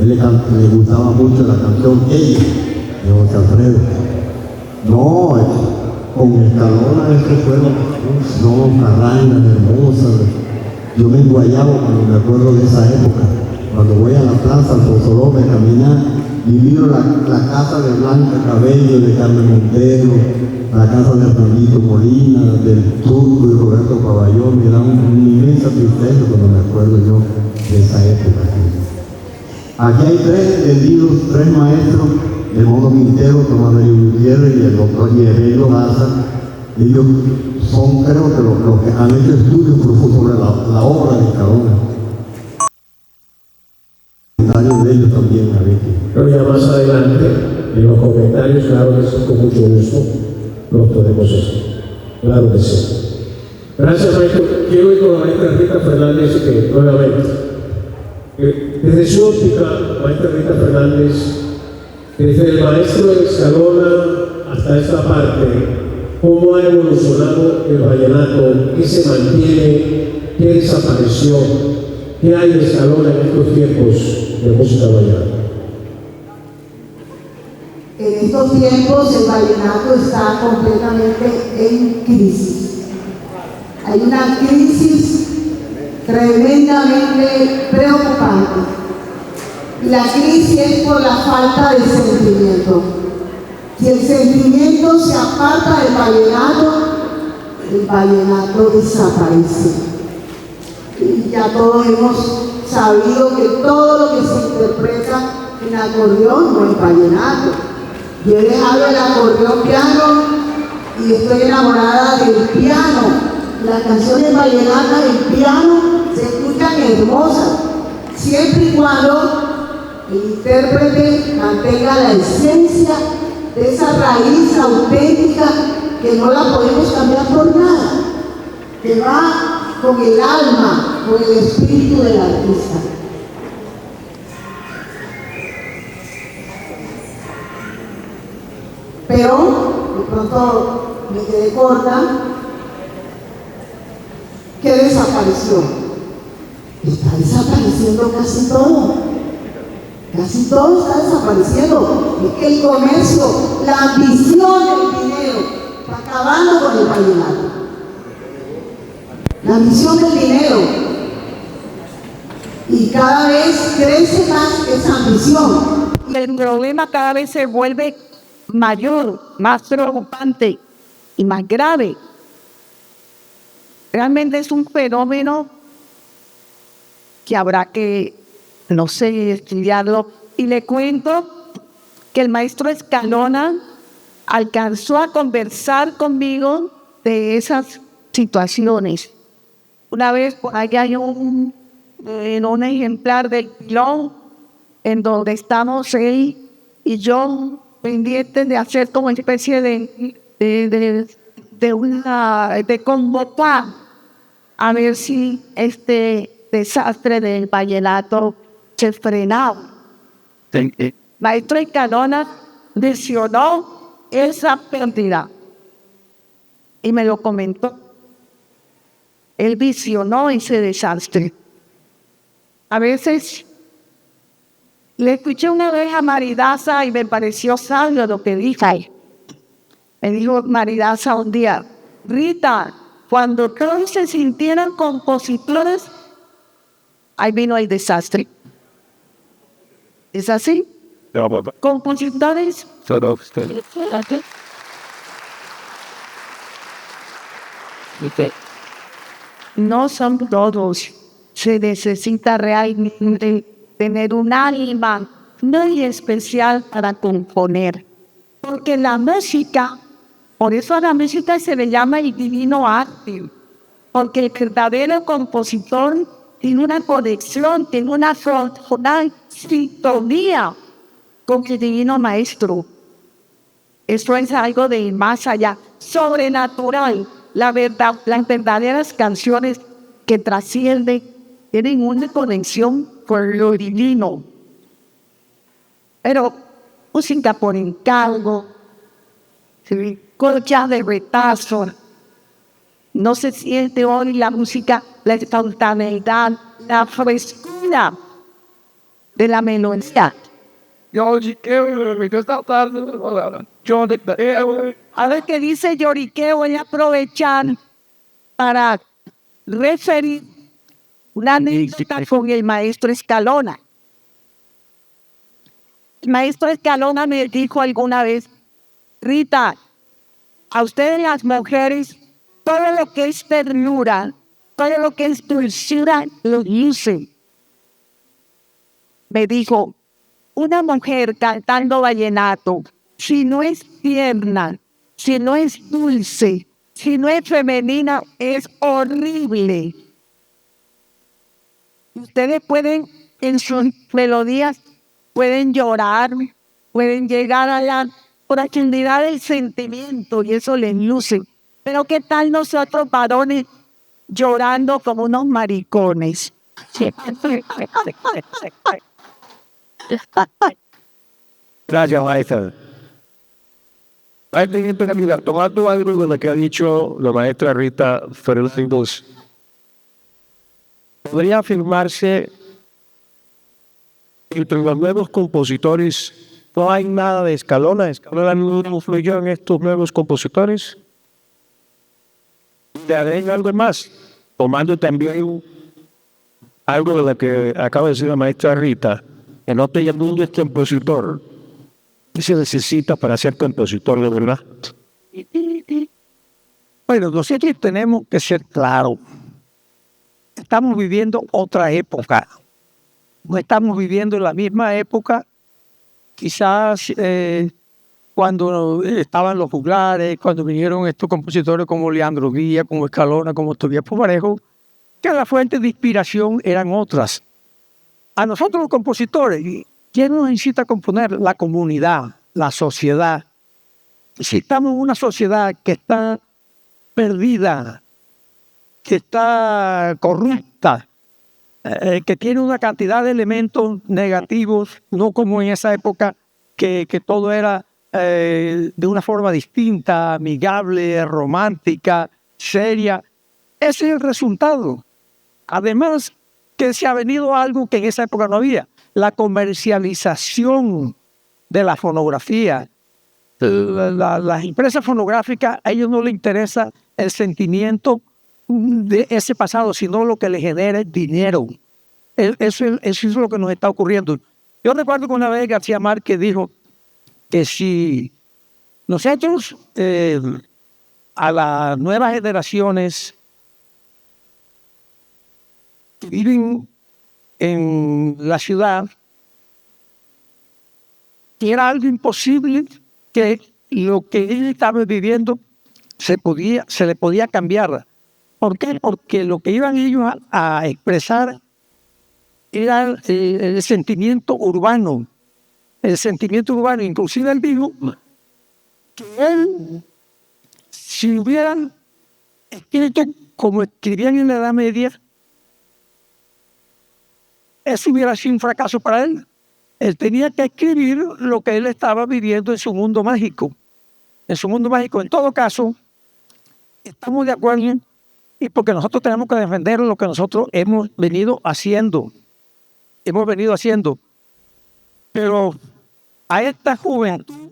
Speaker 4: Él le gustaba mucho la canción Ella de José Alfredo. No, con Escalona estos fueron carrangas hermosas. Yo me enguayaba cuando me acuerdo de esa época. Cuando voy a la plaza Alfonso López a caminar y miro la casa de Blanca Cabello, de Carmen Montero, la casa de Fernando Molina, del Turco y Roberto Caballón, me da una inmensa tristeza cuando me acuerdo yo de esa época. Aquí hay tres maestros, el Mono Quintero, Tomás Mario Gutiérrez y el doctor Evelio Daza. Ellos son, creo que los que han hecho estudios profundos sobre la obra de Escalona. De ellos también,
Speaker 3: pero ya más adelante, en los comentarios, claro que eso con mucho gusto los podemos hacer. Claro que sí. Gracias, maestro. Quiero ir con la maestra Rita Fernández, que nuevamente, desde su óptica, maestra Rita Fernández, desde el maestro de Escalona hasta esta parte, ¿cómo ha evolucionado el vallenato? ¿Qué se mantiene? ¿Qué desapareció? ¿Qué hay de Escalona en estos tiempos de música vallenata?
Speaker 5: En estos tiempos el vallenato está completamente en crisis. Hay una crisis tremendamente preocupante. Y la crisis es por la falta de sentimiento. Si el sentimiento se aparta del el vallenato desaparece. Y ya todos hemos sabido que todo lo que se interpreta en acordeón no es vallenato. Yo he dejado el acordeón piano y estoy enamorada del piano. Las canciones vallenatas del piano se escuchan hermosas, siempre y cuando el intérprete mantenga la esencia de esa raíz auténtica que no la podemos cambiar por nada, que va con el alma, con el espíritu del artista. Pero de pronto me quedé corta. ¿Qué desapareció? Está desapareciendo casi todo. Casi todo está desapareciendo. Es que el comercio, la ambición del dinero está acabando con el vallenato. La ambición del dinero. Y cada vez crece más esa ambición.
Speaker 8: Y el problema cada vez se vuelve mayor, más preocupante y más grave. Realmente es un fenómeno que habrá que, no sé, estudiarlo. Y le cuento que el maestro Escalona alcanzó a conversar conmigo de esas situaciones. Una vez por ahí hay un ejemplar del pilón en donde estamos él y yo pendientes de hacer como una especie de convocar a ver si este desastre del vallenato se frenaba. Maestro Escalona mencionó esa pérdida y me lo comentó. Él visionó ese desastre. A veces le escuché una vez a Maridaza y me pareció sabio lo que dijo. Me dijo Maridaza un día: Rita, cuando todos se sintieran compositores, ahí vino el desastre. ¿Es así? Compositores. No son todos. Se necesita realmente tener un alma muy especial para componer. Porque la música, por eso a la música se le llama el divino arte. Porque el verdadero compositor tiene una conexión, tiene una sintonía con el divino maestro. Eso es algo de más allá, sobrenatural. Las verdaderas canciones que trascienden tienen una conexión con lo divino. Pero música por encargo, ¿sí? Corchas de retazo. No se siente hoy la música, la espontaneidad, la frescura de la melodía. A ver qué dice lloriqueo, voy a aprovechar para referir una anécdota con el maestro Escalona. El maestro Escalona me dijo alguna vez: Rita, a ustedes las mujeres, todo lo que es ternura, todo lo que es dulzura, lo luce. Me dijo: una mujer cantando vallenato, si no es tierna, si no es dulce, si no es femenina, es horrible. Ustedes pueden, en sus melodías, pueden llorar, pueden llegar a la profundidad del sentimiento y eso les luce. Pero ¿qué tal nosotros varones llorando como unos maricones?
Speaker 3: Gracias, maestra. Tomando algo de lo que ha dicho la maestra Rita Fernández, podría afirmarse que entre los nuevos compositores no hay nada de Escalona. Escalona no influyó en estos nuevos compositores. Le agrego algo más, tomando también algo de lo que acaba de decir la maestra Rita, que no todo el mundo es compositor. ¿Qué se necesita para ser compositor de verdad?
Speaker 6: Bueno, nosotros tenemos que ser claros. Estamos viviendo otra época. No estamos viviendo la misma época, quizás cuando estaban los juglares, cuando vinieron estos compositores como Leandro Díaz, como Escalona, como Tobías Pumarejo, que la fuente de inspiración eran otras. A nosotros los compositores, ¿quién nos incita a componer? La comunidad, la sociedad. Si estamos en una sociedad que está perdida, que está corrupta, que tiene una cantidad de elementos negativos, no como en esa época que todo era de una forma distinta, amigable, romántica, seria. Ese es el resultado. Además, que se ha venido algo que en esa época no había: la comercialización de la fonografía. Las empresas fonográficas, a ellos no les interesa el sentimiento de ese pasado, sino lo que les genera dinero. Eso es lo que nos está ocurriendo. Yo recuerdo que una vez García Márquez dijo que si nosotros a las nuevas generaciones viven en la ciudad, que era algo imposible, que lo que él estaba viviendo se le podía cambiar. ¿Por qué? Porque lo que iban ellos a expresar era el sentimiento urbano. El sentimiento urbano. Inclusive él dijo que él, si hubieran escrito como escribían en la Edad Media, eso hubiera sido un fracaso para él. Él tenía que escribir lo que él estaba viviendo en su mundo mágico. En su mundo mágico. En todo caso, estamos de acuerdo, y porque nosotros tenemos que defender lo que nosotros hemos venido haciendo. Pero a esta juventud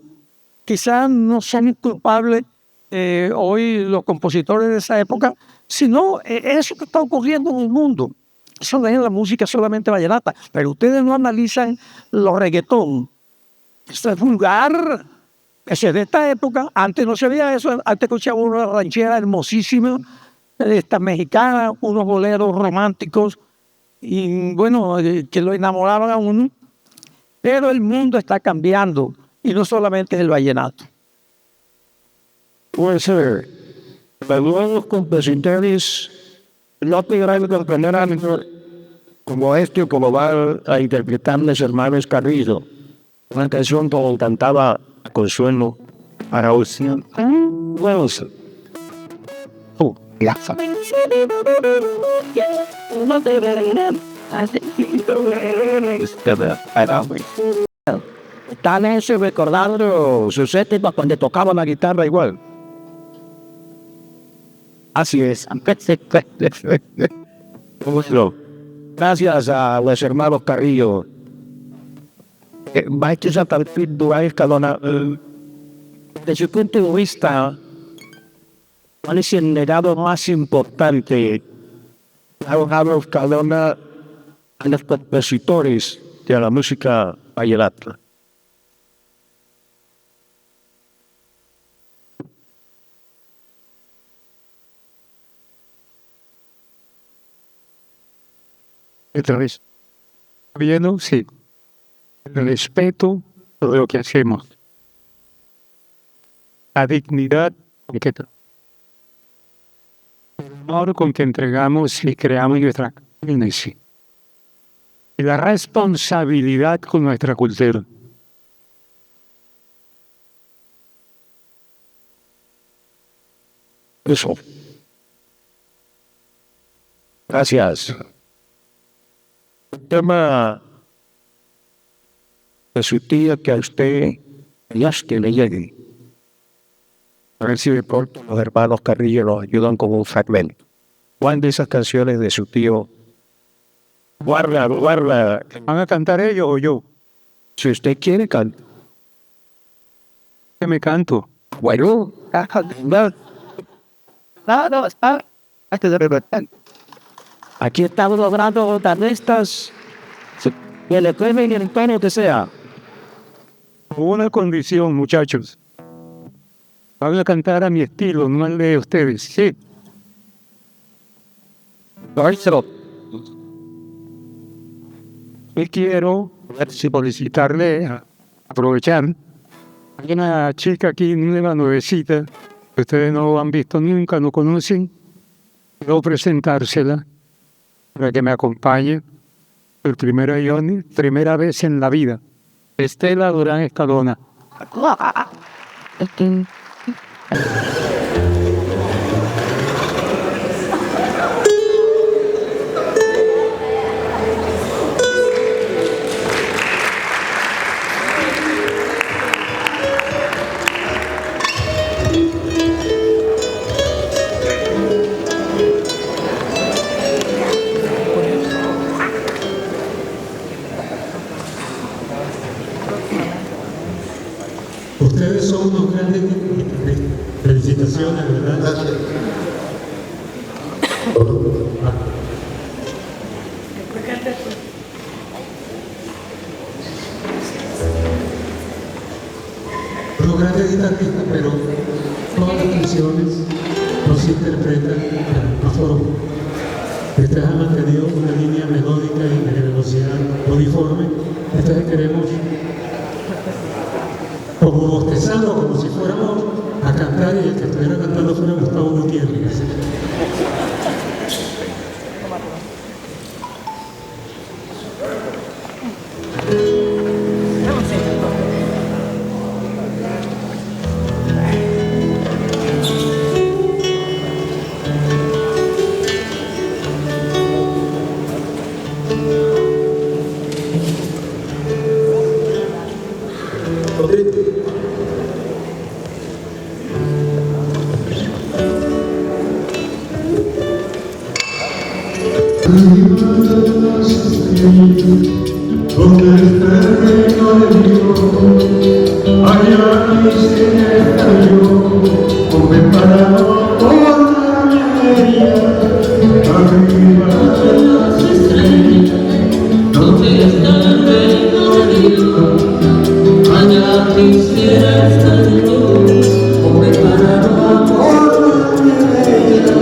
Speaker 6: quizás no son culpables hoy los compositores de esa época, sino eso que está ocurriendo en el mundo. Eso no es la música solamente vallenata, pero ustedes no analizan los reggaetón. Eso es vulgar. Eso es de esta época. Antes no se veía eso. Antes escuchaba una ranchera hermosísima, esta mexicana, unos boleros románticos, y bueno, que lo enamoraban a uno. Pero el mundo está cambiando, y no solamente el vallenato.
Speaker 9: Puede ser. Pero los compositores no tendrán que aprender algo como este, como va a interpretar los hermanos Carrillo. Una canción que cantaba Consuelo Araújo. Bueno, ya.
Speaker 6: Están eso recordando sus épocas cuando tocaba la guitarra igual.
Speaker 9: Así es.
Speaker 6: Bueno, gracias a los hermanos Carrillo.
Speaker 9: Maestro David Durán Escalona, desde su punto de vista, ¿cuál es el legado más importante que ha dejado Escalona a los compositores de la música vallenata?
Speaker 10: Otra vez. Bien, sí. El respeto por lo que hacemos. La dignidad con que el amor con que entregamos y creamos nuestra carnes. Y la responsabilidad con nuestra cultura.
Speaker 9: Eso. Gracias. El tema de su tía que a usted ya es que le llegue. A ver si de pronto los hermanos Carrillo nos ayudan con un fragmento. ¿Cuál de esas canciones de su tío? Guarda.
Speaker 10: ¿Van a cantar ellos o yo?
Speaker 9: Si usted quiere, canta.
Speaker 10: ¿Qué me canto?
Speaker 9: Bueno, aquí estamos logrando artistas que le pueden el tono que sea.
Speaker 10: Con una condición, muchachos. Van a cantar a mi estilo, no al de ustedes, ¿sí? Y quiero solicitarle, aprovechar. Hay una chica aquí, nueva, nuevecita, que ustedes no han visto nunca, no conocen. Quiero presentársela para que me acompañe por primera vez en la vida. Estela Durán Escalona.
Speaker 7: Ustedes son unos grandes. Felicitaciones, ¿verdad?
Speaker 2: Gracias.
Speaker 7: Unos grandes guitarristas, pero todas las canciones no se interpretan de la misma forma. Ustedes han mantenido una línea melódica y generosa. ustedes queremos, como bostezando, como si fuéramos a cantar y el que estuviera cantando fuera Gustavo Gutiérrez.
Speaker 11: Donde está el reino de Dios, allá quisiera estar yo, preparado por la minería, arriba de las estrellas. Donde está el reino de Dios, allá quisiera estar yo, preparado por la minería.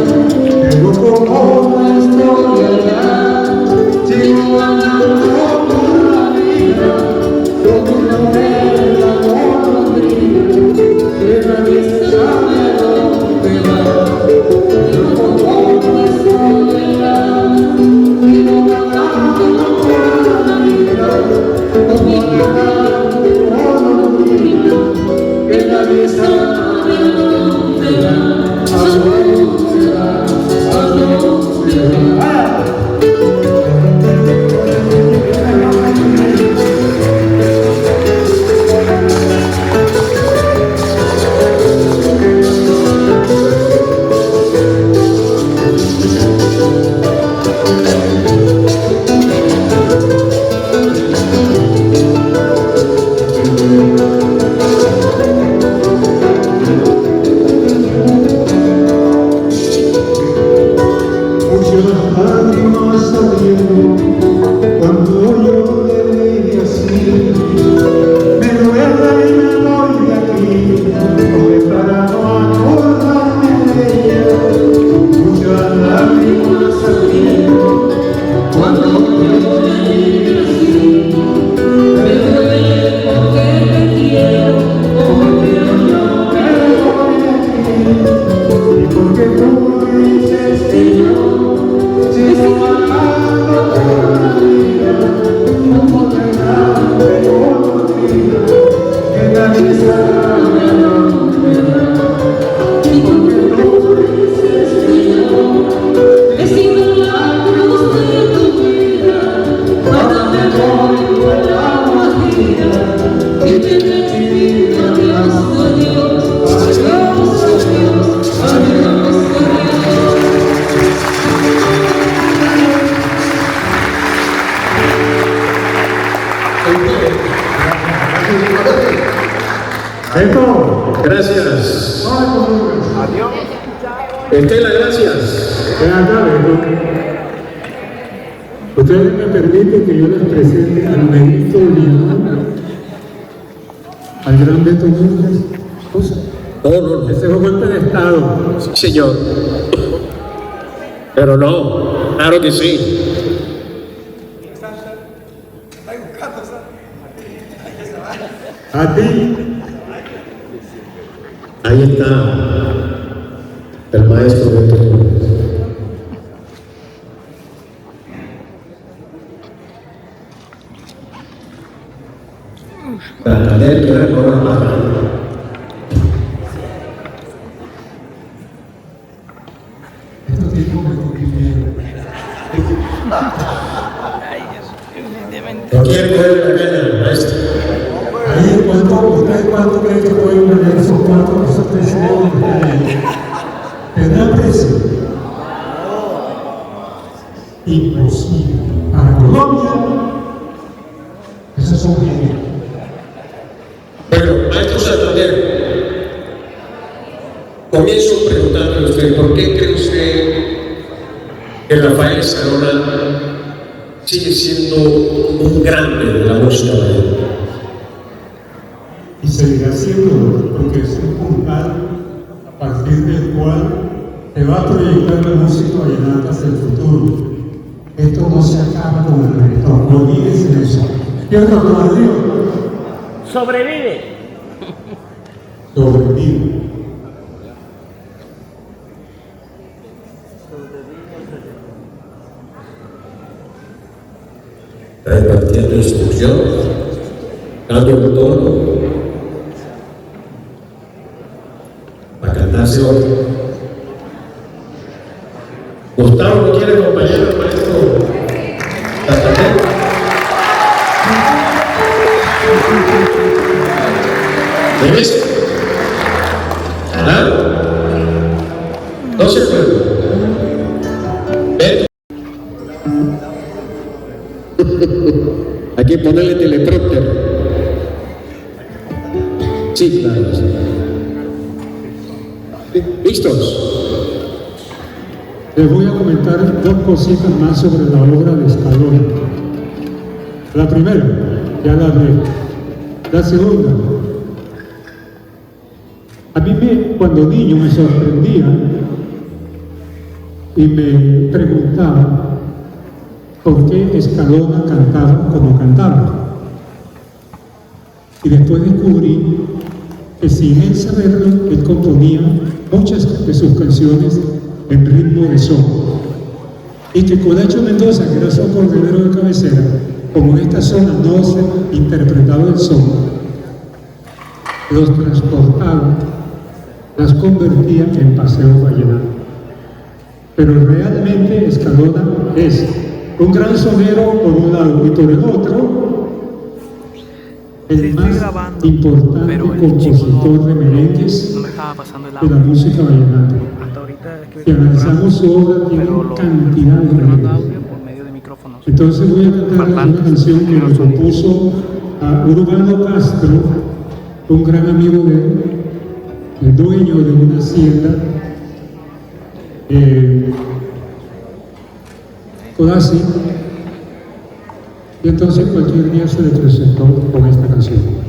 Speaker 11: Tengo como una historia, sigo andando por la vida, donde no veo el amor brilla, que nadie sabe dónde va. Tengo como una historia, sigo andando por la vida, como andando por la vida, que nadie sabe dónde va, a dónde va, a dónde va. Muchas lágrimas salieron cuando yo le dije así, me duele y me voy de aquí, porque para no acordarme de ella. Muchas lágrimas salieron cuando yo le dije así, me duele porque te quiero, porque yo no me voy de aquí, y porque tú me dices que yo sigo amando por la vida, como regalo por vida, que nadie sabe dónde va. Y porque tú dices que yo he sido la cruz de tu vida, cuando me voy por la guajira, y te necesito, Dios, adiós, adiós, adiós, adiós, adiós.
Speaker 3: Gracias. Estela, gracias.
Speaker 7: Ven acá, Beto. Ustedes me permiten que yo les presente al Benito León, al gran Beto Núñez.
Speaker 3: No.
Speaker 7: Ese fue golpe de Estado.
Speaker 3: Sí, señor. Pero no, claro que sí.
Speaker 7: A ti,
Speaker 3: Ahí está el maestro Beto Núñez. La letra con la mano.
Speaker 7: estos tipos me convinieron.
Speaker 3: ¿No quiere coger la caña, maestro?
Speaker 7: Ahí, ¿ustedes cuánto creen que pueden valer esos 4 esos 3 euros? ¿Tendrá precio? Imposible. Para Colombia, esos son genios.
Speaker 3: Bueno, maestro Santander, comienzo preguntándole a usted, ¿por qué cree usted que Rafael Escalona sigue siendo un grande de la música vallenata?
Speaker 7: Y seguirá siendo, porque es un puntal a partir del cual se va a proyectar la música vallenata hacia el futuro. Esto no se acaba con el reggaetón, no olvides eso. Tierra Madrid.
Speaker 12: Sobrevive.
Speaker 7: Sobrevive.
Speaker 3: Repartiendo instrucción, cambio el tono, para cantarse otro. Gustavo, ¿no quiere acompañar al maestro Santander? ¿Debes? ¿Ah? No se puede. ¿Ven? Hay que ponerle teleprompter. Sí, claro. ¿Listos?
Speaker 7: Les voy a comentar dos cositas más sobre la obra de Escalona. La primera, ya la hablé. La segunda, a mí cuando niño me sorprendía y me preguntaba por qué Escalona cantaba como cantaba. Y después descubrí que sin él saberlo, él componía muchas de sus canciones en ritmo de son. Y que Codacho Mendoza, que era su acordeonero de cabecera, como en esta zona no se interpretaba el son, los transportaba, las convertía en paseo vallenato. Pero realmente Escalona es un gran sonero por un lado y por el otro el más importante compositor de merengues de la música vallenata. Si analizamos su obra, tiene cantidad de merengues. Entonces voy a cantar una canción que le compuso a Urbano Castro, un gran amigo de él, el dueño de una hacienda Codazzi, y entonces cualquier día se le presentó con esta canción.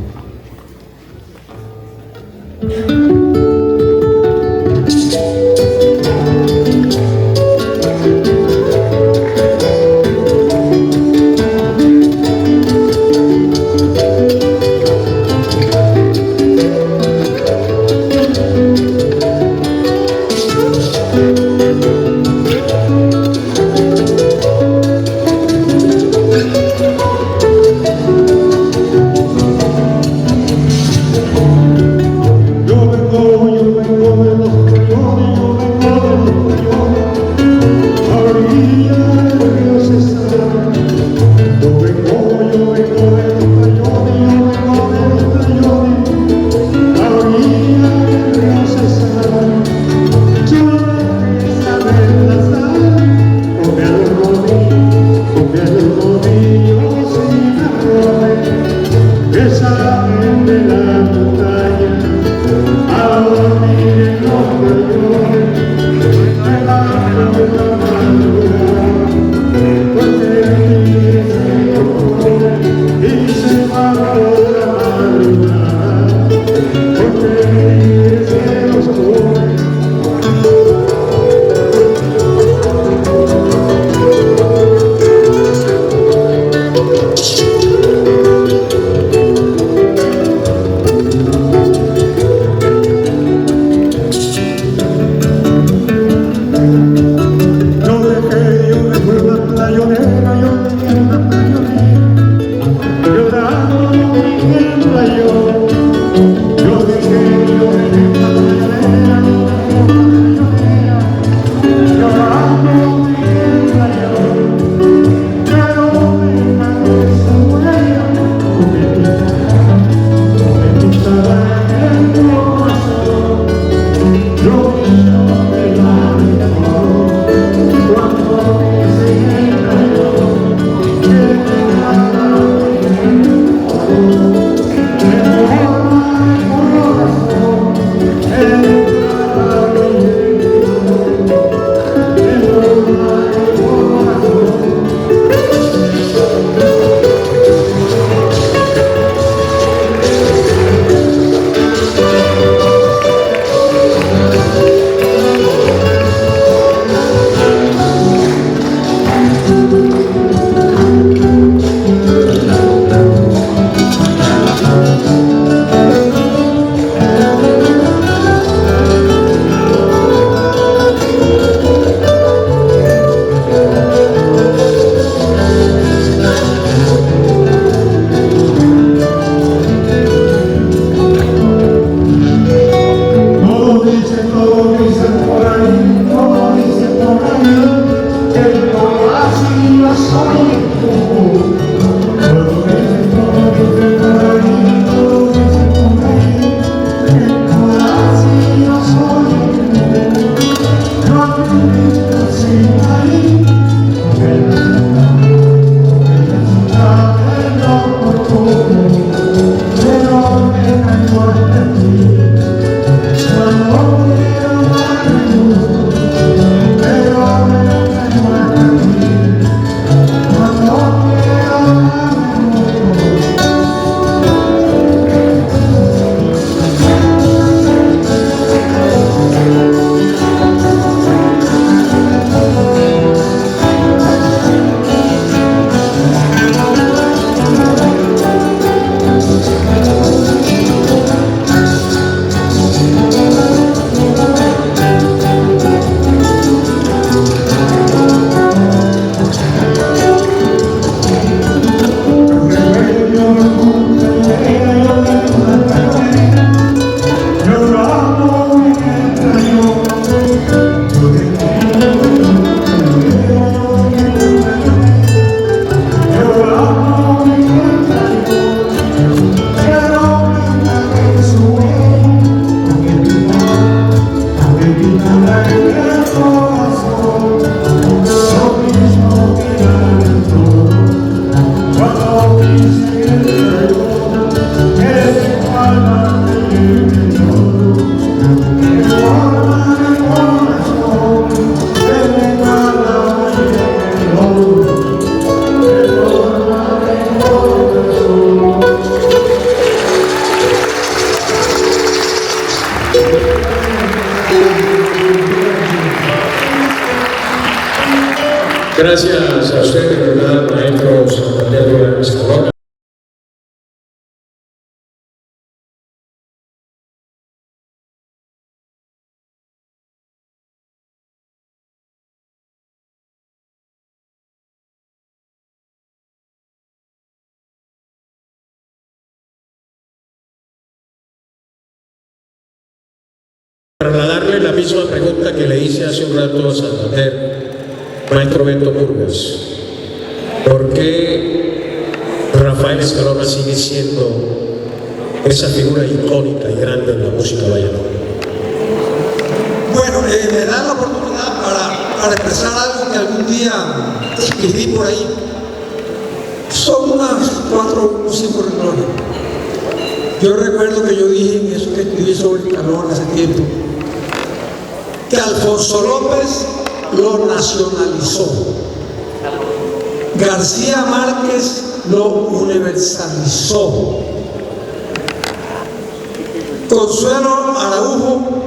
Speaker 3: Gracias a usted, de verdad, maestro Santander Gómez Corona. Trasladarle la misma pregunta que le hice hace un rato a Santander, maestro Beto Burgas. ¿Por qué Rafael Escalona sigue siendo esa figura icónica y grande en la música vallenata?
Speaker 6: Bueno, me da la oportunidad para expresar algo que algún día escribí por ahí. Son unas 4 o 5 renglones. Yo recuerdo que yo dije en eso que escribí sobre Escalona hace tiempo, que Alfonso López lo nacionalizó, García Márquez lo universalizó, Consuelo Araujo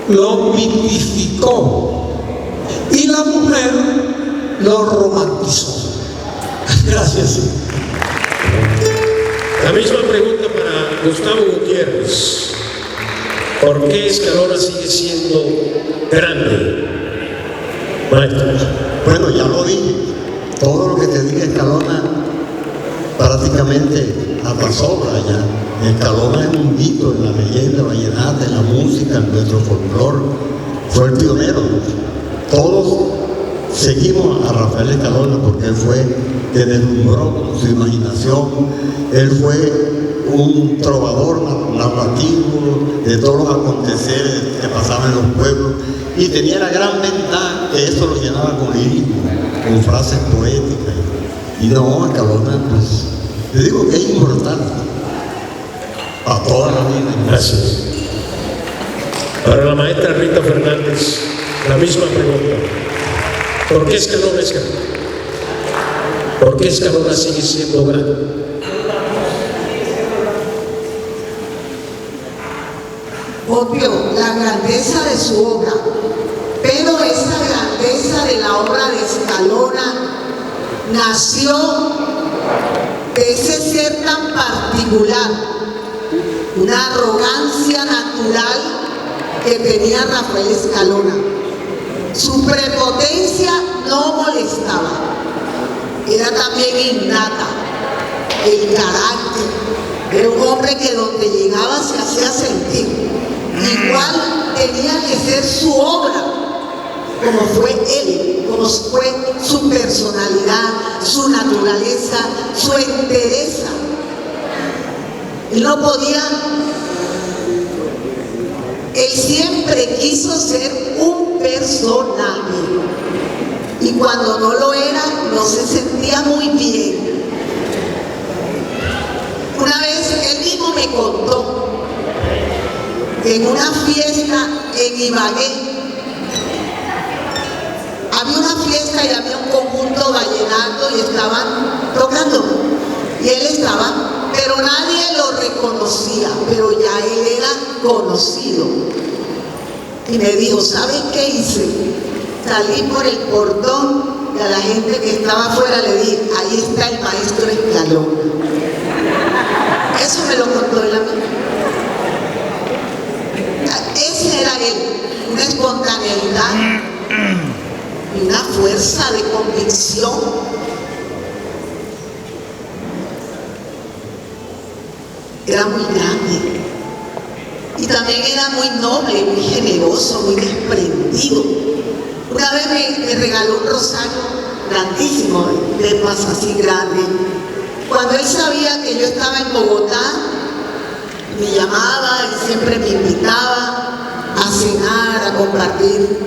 Speaker 6: lo mitificó y la mujer lo romantizó. Gracias.
Speaker 3: La misma pregunta para Gustavo Gutiérrez. ¿Por qué Escalona sigue siendo grande, maestro?
Speaker 4: Bueno, ya lo dije. Todo lo que te dije Escalona prácticamente hasta sobra ya. Escalona es un mito en la leyenda vallenata, en la música, en nuestro folclore. Fue el pionero. Todos seguimos a Rafael Escalona porque él fue que deslumbró con su imaginación. Él fue un trovador narrativo de todos los aconteceres que pasaban en los pueblos y tenía la gran ventaja que eso lo llenaba con lirismo, con frases poéticas. Y no, Escalona, pues, te digo que es inmortal a toda la vida.
Speaker 3: Gracias. Para la maestra Rita Fernández, la misma pregunta. ¿Por qué Escalona es grande? ¿Por qué Escalona sigue siendo grande?
Speaker 5: Obvio, la grandeza de su obra, pero esa grandeza de la obra de Escalona nació de ese ser tan particular, una arrogancia natural que tenía Rafael Escalona. Su prepotencia no molestaba, era también innata, el carácter, era un hombre que donde llegaba se hacía sentir. Igual tenía que ser su obra, como fue él, como fue su personalidad, su naturaleza, su entereza. Él no podía, él siempre quiso ser un personaje y cuando no lo era, no se sentía muy bien. Una vez él mismo me contó que en una fiesta en Ibagué, había una fiesta y había un conjunto vallenato y estaban tocando. Y él estaba, pero nadie lo reconocía, pero ya él era conocido. Y me dijo, ¿sabes qué hice? Salí por el portón y a la gente que estaba afuera le dije, ahí está el maestro Escalona. Eso me lo contó él a mí. Ese era él, una espontaneidad y una fuerza de convicción. Era muy grande y también era muy noble, muy generoso, muy desprendido. Una vez me regaló un rosario grandísimo, de paz así grande. Cuando él sabía que yo estaba en Bogotá, me llamaba y siempre me invitaba a cenar, a compartir.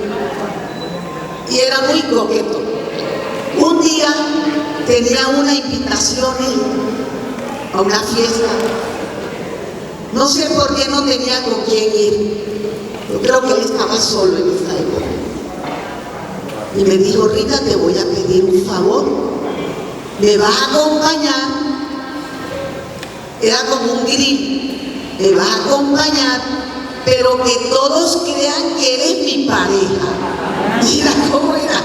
Speaker 5: Y era muy coqueto. Un día tenía una invitación a una fiesta. No sé por qué no tenía con quién ir. Yo creo que él estaba solo en esa época. Y me dijo, Rita, te voy a pedir un favor. Me vas a acompañar. Era como un grill. Me vas a acompañar, pero que todos crean que eres mi pareja. Mira cómo era.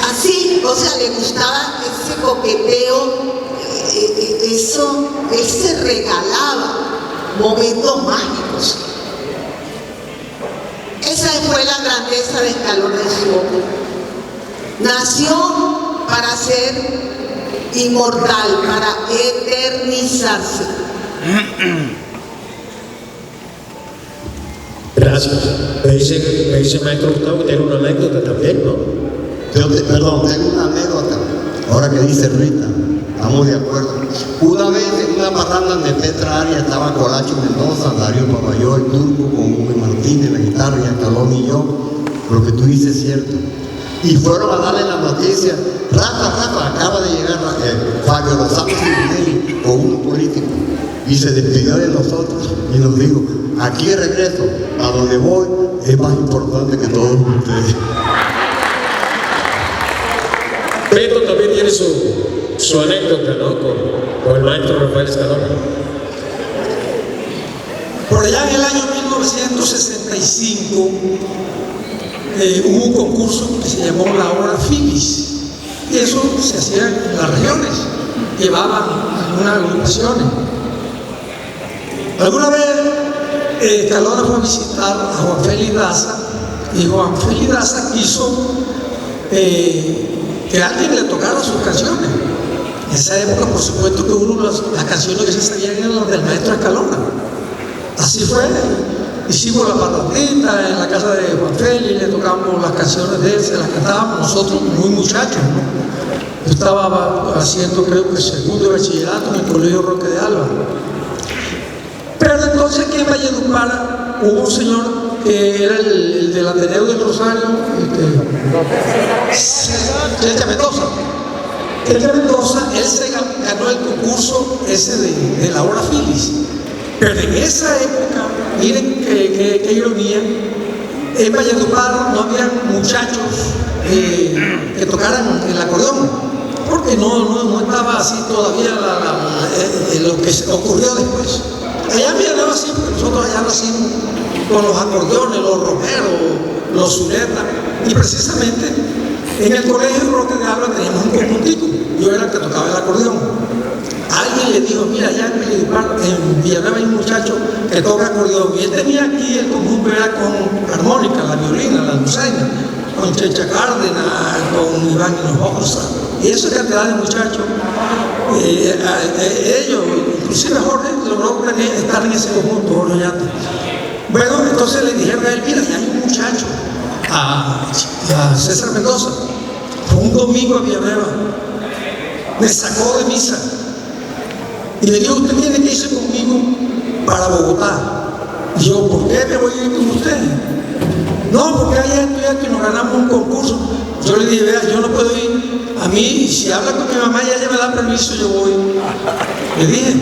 Speaker 5: Así, o sea, le gustaba ese coqueteo, eso, él se regalaba momentos mágicos. Esa fue la grandeza de Escalona en su obra. Nació para ser inmortal, para eternizarse.
Speaker 3: Gracias. Me dice maestro Gustavo que tiene una anécdota también, ¿no?
Speaker 4: Perdón, tengo una anécdota. Ahora que dice Rita, estamos de acuerdo. Una vez en una parranda de Petra Arias estaba Colacho Mendoza, Darío Paballó, el Turco, con Hugo Martínez, la guitarra, y Escalón y yo. Lo que tú dices es cierto. Y fueron a darle la noticia. Rafa, acaba de llegar Fabio Lozano Simonelli, con un político, y se despidió de nosotros y nos dijo, aquí de regreso, a donde voy, es más importante que todos ustedes.
Speaker 3: Beto también tiene su anécdota, ¿no? Con el maestro Rafael Escalona.
Speaker 6: Por allá en el año 1965 hubo un concurso que se llamó la Hora Filis, y eso se hacía en las regiones, llevaban algunas agrupaciones. Alguna vez Escalona fue a visitar a Juan Félix Daza, y Juan Félix Daza quiso que alguien le tocara sus canciones. En esa época, por supuesto, que uno las canciones que se sabían eran las del maestro Escalona. Así fue. Hicimos la parrandita en la casa de Juan Félix, le tocamos las canciones de él, se las cantábamos nosotros muy muchachos, ¿no? Yo estaba haciendo, creo que segundo de bachillerato en el Colegio Roque de Alba. Pero entonces aquí en Valledupar hubo un señor que era el del Ateneo del Rosario, Chelcha Mendoza. Chelcha Mendoza, él se ganó el concurso ese de la Hora Filis. Pero en esa época, miren qué ironía, en Valledupar no había muchachos que tocaran el acordeón, porque no estaba así todavía lo que ocurrió después. Allá en Villanueva sí, porque nosotros allá nacimos con los acordeones, los romeros, los zuletas, y precisamente en el Colegio Roque de Alba teníamos un conjuntico, yo era el que tocaba el acordeón. Alguien le dijo, mira, allá en Villanueva hay un muchacho que toca acordeón, y él tenía aquí el conjunto, era con armónica, la violina, la dulzaina, con Checha Cárdenas, con Iván Hinojosa, y esa cantidad de muchachos, ellos, inclusive Jorge, logró estar en ese conjunto, Jorge Ollanta. Bueno, entonces le dijeron a él, mira, ya hay un muchacho, a César Mendoza, fue un domingo a Villanueva, me sacó de misa y me dijo: usted tiene que irse conmigo para Bogotá. Y yo: ¿por qué me voy a ir con usted? No, porque hay esto y esto y nos ganamos un concurso. Yo le dije: vea, yo no puedo ir. A mí, si habla con mi mamá y ella me da permiso, yo voy. Le dije.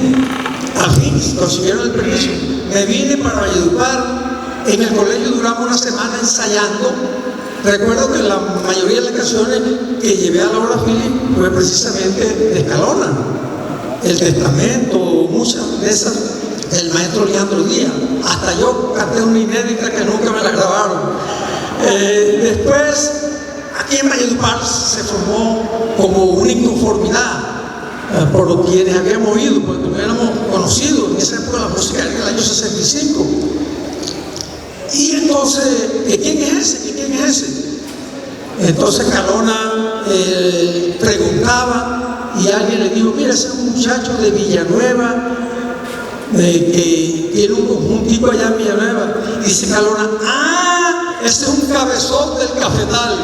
Speaker 6: Al fin consiguieron el permiso. Me vine para Valledupar. En el colegio duramos una semana ensayando. Recuerdo que la mayoría de las canciones que llevé a la obra Philip fue precisamente de Escalona. El Testamento, muchas de esas, el maestro Leandro Díaz. Hasta yo canté una inédita que nunca me la grabaron. Después, aquí en Valledupar se formó como una inconformidad por quienes habíamos oído, porque no éramos conocidos en esa época la música del año 65. Y entonces, ¿quién es ese? ¿Quién es ese? Entonces Escalona preguntaba y alguien le dijo: mira, ese es un muchacho de Villanueva, que tiene un conjuntico allá en Villanueva. Y dice Escalona: ¡ah! Ese es un cabezón del cafetal.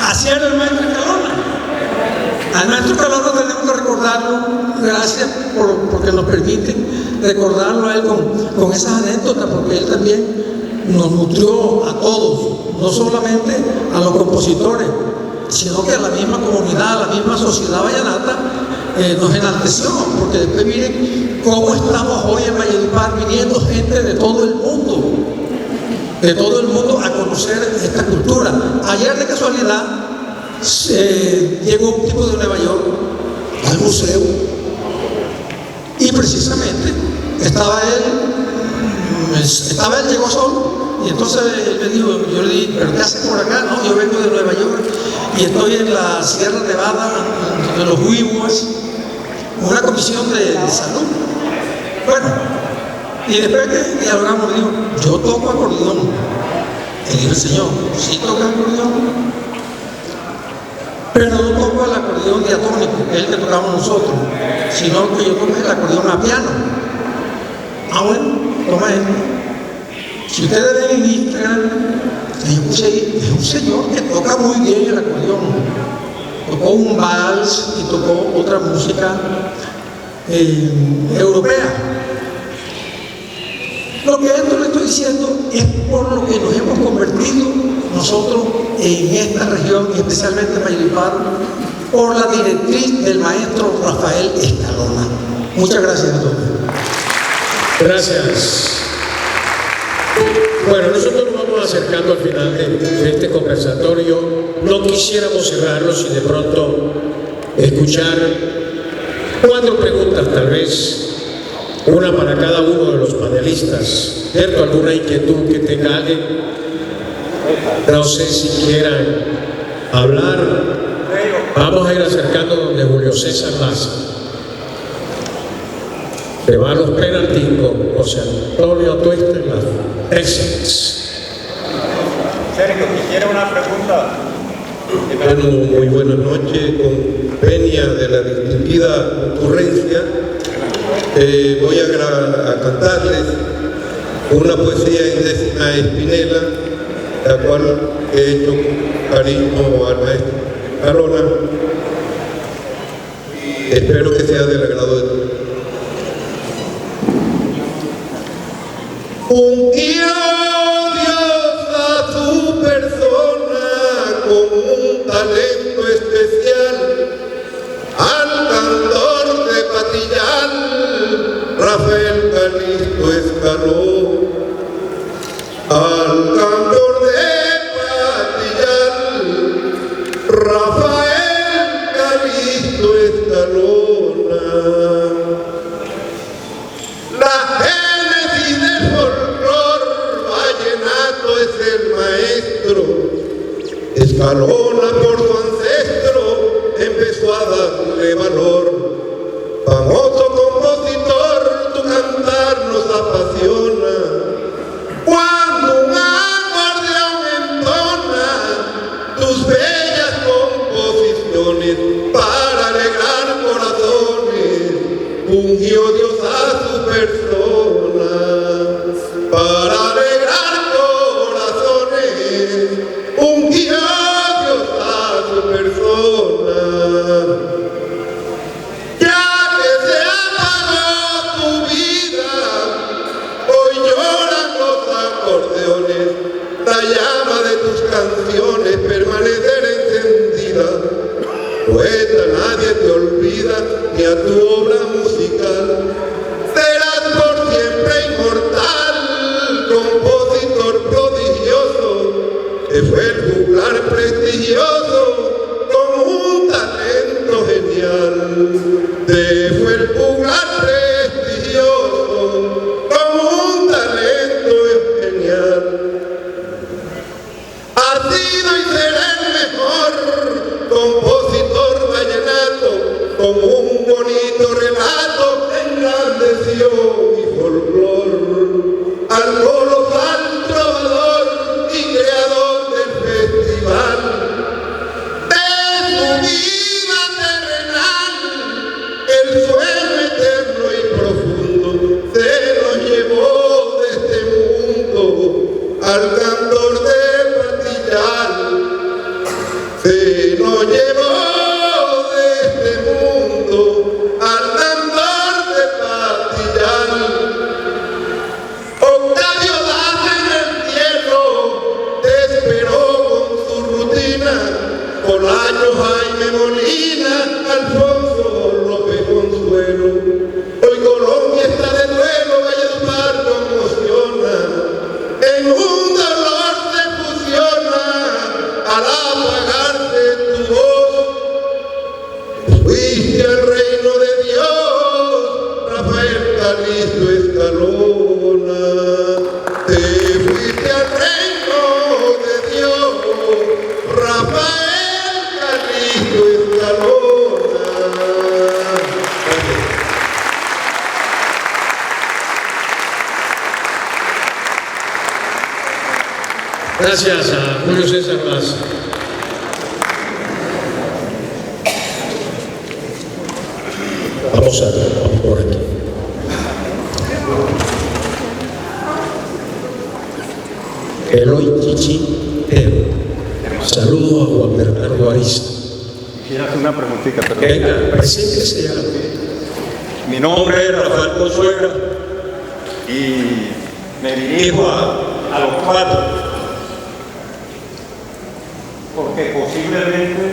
Speaker 6: Así era el maestro Escalona. Al maestro Escalona tenemos que recordarlo, gracias porque nos permiten recordarlo a él con esas anécdotas, porque él también nos nutrió a todos, no solamente a los compositores, sino que a la misma comunidad, a la misma sociedad vallenata, nos enalteció, porque después miren cómo estamos hoy en Valledupar, viniendo gente de todo el mundo a conocer esta cultura. Ayer de casualidad llegó un tipo de Nueva York al museo y precisamente estaba él, llegó solo, y entonces él me dijo, yo le dije: ¿pero qué hace por acá? No, yo vengo de Nueva York y estoy en la Sierra Nevada de los Huihuas, una comisión de salud. Bueno, y después que dialogamos, me dijo: yo toco acordeón. Y dije: señor, ¿sí toca acordeón? Pero no toco el acordeón diatónico, que es el que tocamos nosotros, sino que yo toco el acordeón a piano. Ah, bueno, toma esto. Si ustedes ven en Instagram, yo puse ahí, es un señor que toca muy bien el acordeón. Tocó un vals y tocó otra música europea. Lo que esto le estoy diciendo es por lo que nos hemos convertido nosotros en esta región, y especialmente en Valledupar, por la directriz del maestro Rafael Escalona. Muchas gracias a todos.
Speaker 3: Gracias. Bueno, nosotros nos vamos acercando al final de este conversatorio. No quisiéramos cerrarlo sin de pronto escuchar 4 preguntas, tal vez una para cada uno de los panelistas. ¿Cierto? ¿Alguna inquietud que tenga alguien? No sé si quieran hablar. Vamos a ir acercando donde Julio César Laza. Le va a los penaltis con José Antonio Tuesta en las Essex.
Speaker 13: Sergio, quisiera una pregunta.
Speaker 14: Bueno, muy buenas noches, con venia de la distinguida ocurrencia. Voy a cantarles una poesía en 10ª Espinela, la cual he hecho cariño al maestro Escalona. Espero que sea del agrado de todos. Ungió Dios a su persona con un talento especial, al cantor de Patillal, Rafael Calixto Escaló. Al cantor de Patillal, Rafael Calixto Escalona. La génesis del folclor vallenato es el maestro Escalona, por su ancestro empezó a darle valor. Famoso compositor, tu cantar nos apasiona. Cuando un acordeón entona tus bellas composiciones para alegrar corazones, ungió Dios a su persona. Para alegrar corazones, ungió Dios a su persona. Poeta, nadie te olvida, ni a tu obra musical. Serás por siempre inmortal, compositor prodigioso, que fue el juglar prestigioso con un talento genial. Te fue el juglar prestigioso con un talento genial. Has sido y será el mejor compositor vallenato, con un bonito relato engrandeció mi folclor. Al colosal trovador y creador del festival de su vida terrenal, el sueño eterno y profundo se nos llevó de este mundo al cantor de Patillal. Se nos llevó de este mundo al cantor de Patillal. Octavio Daz en el cielo te esperó con su rutina, Bolaño, Jaime Molina, Alfonso López Consuelo. Hoy Colombia está de duelo, Valledupar conmociona, en un dolor se fusiona al apagarse tu voz. Fuiste al reino de Dios, Rafael Calixto Escalona. Te fuiste al reino de Dios, Rafael Calixto Escalona.
Speaker 3: Gracias a Julio César Vaz. Vamos por aquí. Eloy Chichi Pero. Saludo a Juan Bernardo Arista.
Speaker 13: Quisiera hacer una preguntita, perdón.
Speaker 3: Venga, preséntese ya.
Speaker 13: Mi nombre es Rafael Consuegra y me dirijo a los cuatro, porque posiblemente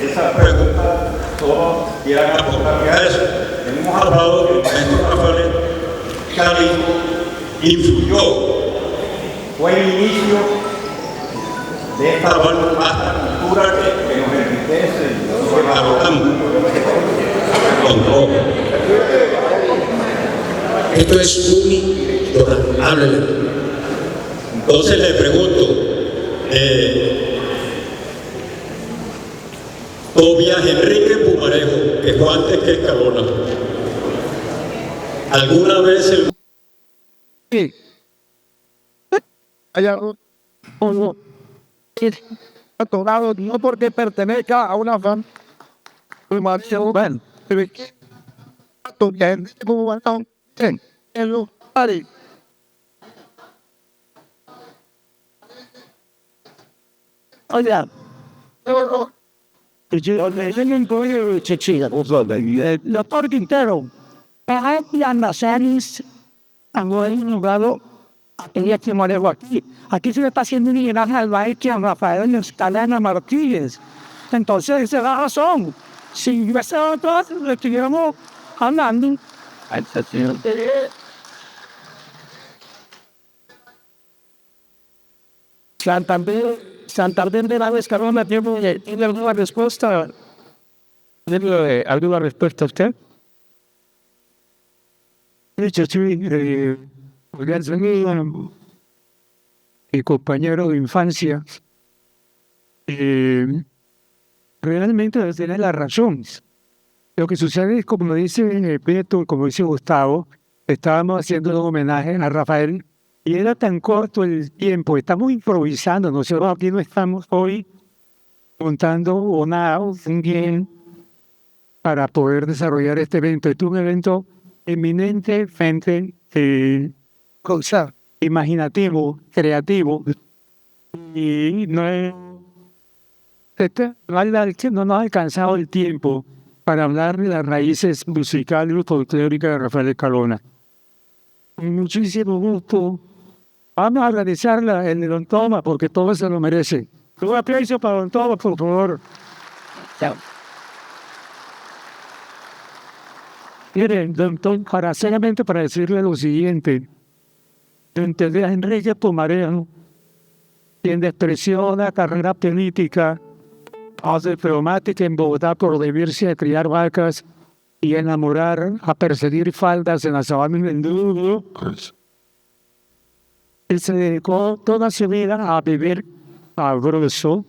Speaker 13: esas preguntas todos quieran aportarme a eso. Hemos hablado que el maestro Rafael Calixto influyó, fue el inicio de esta vasta cultura que nos enriquece y nos valoramos.
Speaker 3: Esto es unidireccional. Háblele.
Speaker 14: Entonces le pregunto, Tobias Enrique Pumarejo, que fue antes que Escalona, ¿alguna vez el...
Speaker 8: Sí. Allá uno atorado, no porque pertenezca a una fan. Bueno, oiga, doctor Quintero, hay almacenes han logrado aquella que manejo aquí. Aquí se le está haciendo un homenaje al maestro Rafael Escalona Martínez. Entonces, esa es la razón. Si hubiese otro, estuviéramos hablando. Santander de la Escalona tiene alguna respuesta. ¿Tiene alguna respuesta a usted?
Speaker 10: Mi compañero de infancia, realmente tiene la razón. Lo que sucede es, como dice Beto, como dice Gustavo, estábamos haciendo un homenaje a Rafael y era tan corto el tiempo, estamos improvisando, nosotros aquí no estamos hoy montando un guión para poder desarrollar este evento. Es un evento eminentemente imaginativo, creativo, y no nos ha alcanzado el tiempo para hablar de las raíces musicales y folclóricas de Rafael Escalona. Muchísimo gusto. Vamos a agradecerle el Don Toma porque todo se lo merece. Un aplauso para Don Toma, por favor. Chao. Miren, doctor, para decirle lo siguiente. Entendí a Enrique Pumarejo, quien despreció la carrera política, hace traumática en Bogotá por deberse a criar vacas y enamorar, a perseguir faldas en la sabana del Dudo. Él se dedicó toda su vida a vivir sabroso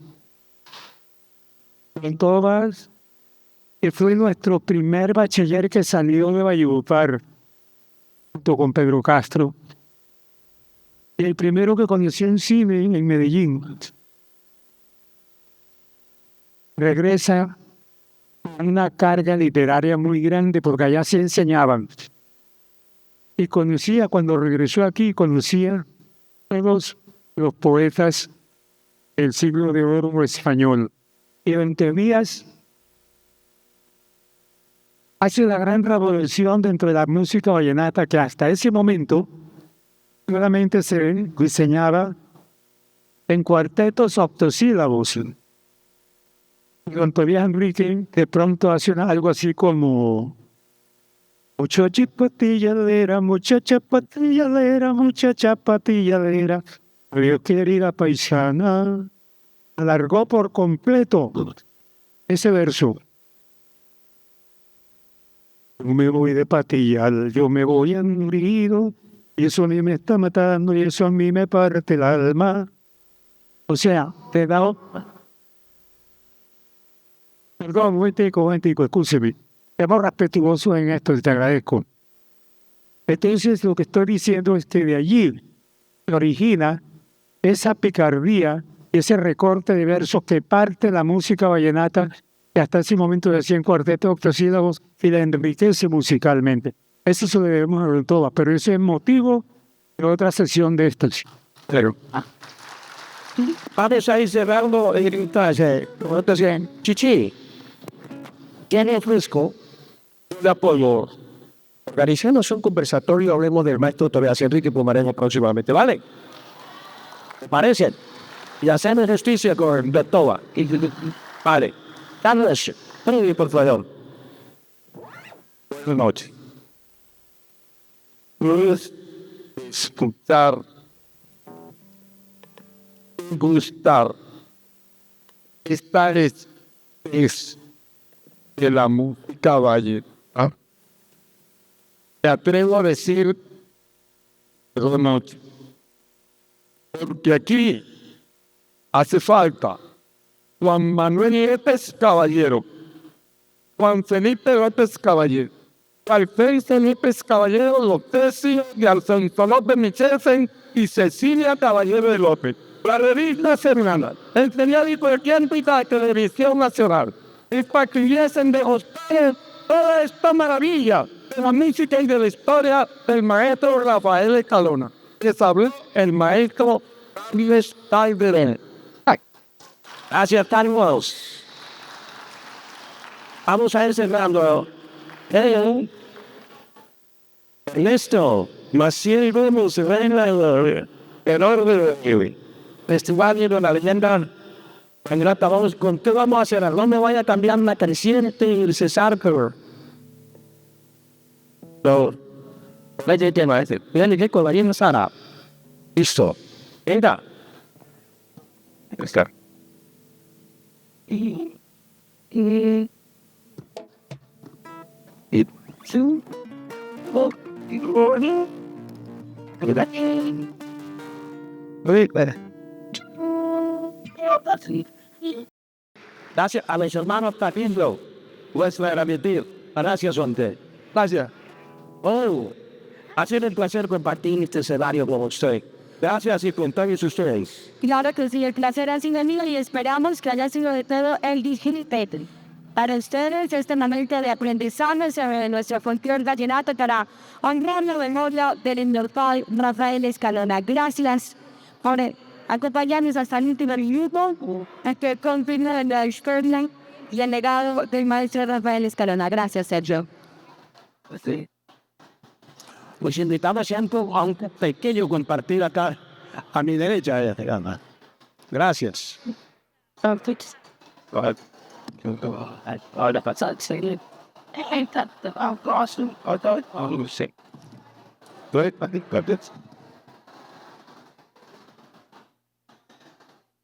Speaker 10: en todas, y fue nuestro primer bachiller que salió de Valledupar, junto con Pedro Castro. El primero que conoció en cine en Medellín. Regresa con una carga literaria muy grande porque allá se enseñaban. Y conocía, cuando regresó aquí, conocía todos los poetas del siglo de oro español. Y entre días hace la gran revolución dentro de la música vallenata que hasta ese momento solamente se diseñaba en cuartetos octosílabos. Don Tobias Enrique de pronto hace algo así como muchacha patilladera, muchacha patilladera, muchacha patilladera, Dios querida paisana. Alargó por completo ese verso. Yo me voy de patillar, yo me voy hendido, y eso a mí me está matando, y eso a mí me parte el alma. O sea, te he dado... Perdón, un momentico, escúcheme. Seamos respetuosos en esto, te agradezco. Entonces, lo que estoy diciendo es que de allí se origina esa picardía, ese recorte de versos que parte la música vallenata, que hasta ese momento decía en cuarteto octosílabos, y la enriquece musicalmente. Eso se lo debemos ver todas, pero ese es motivo de otra sesión de estas. Pero...
Speaker 9: Vamos a ir cerrando el entonces. Chichi, ¿tiene fresco? De apoyo. Organizamos un conversatorio, hablemos del maestro Tobias Enrique Pumarejo próximamente, ¿vale? ¿Te parece? Y hacemos justicia con Betoa. Vale. Dándoles. Por favor. Buenas noches. Puedes escuchar, gustar, esta es de la música valle. ¿Ah? Te atrevo a decir, buenas noches, porque aquí hace falta Juan Manuel López Caballero, Juan Felipe López Caballero, Alfred Felipe Caballero López y Alfonso López Michelsen y Cecilia Caballero de López. La revista Semana, el periódico de tiempo y la televisión nacional. Es para que viesen de ustedes toda esta maravilla de la música y de la historia del maestro Rafael Escalona. Les habla el maestro Luis Talverén. Gracias, Carlos. Vamos a ir cerrando. Listo. Maciel Gómez, reina del orden del Festival de la Leyenda. En grata, vamos, ¿con qué vamos a hacer? No me vaya a cambiar la creciente y el César, pero... No. Vaya tema ese. Miren que con la llena Sara. Listo. Venga. Está. Y su gracias a mis hermanos Tapindo, pues la repetir. Gracias, Jonte. Gracias. Oh, ha sido un placer compartir este escenario con usted. Gracias y con todos ustedes.
Speaker 8: Claro que sí, el placer ha sido mío y esperamos que haya sido de todo el disfrute. Para ustedes, este momento de aprendizaje sobre nuestra folclore vallenato para honrar la memoria del inmortal Rafael Escalona. Gracias por acompañarnos hasta el último minuto, que continúa la historia y el legado del maestro Rafael Escalona. Gracias, Sergio.
Speaker 9: Sí. Pues invitamos siempre a un pequeño compartir acá a mi derecha. Gracias. Entonces,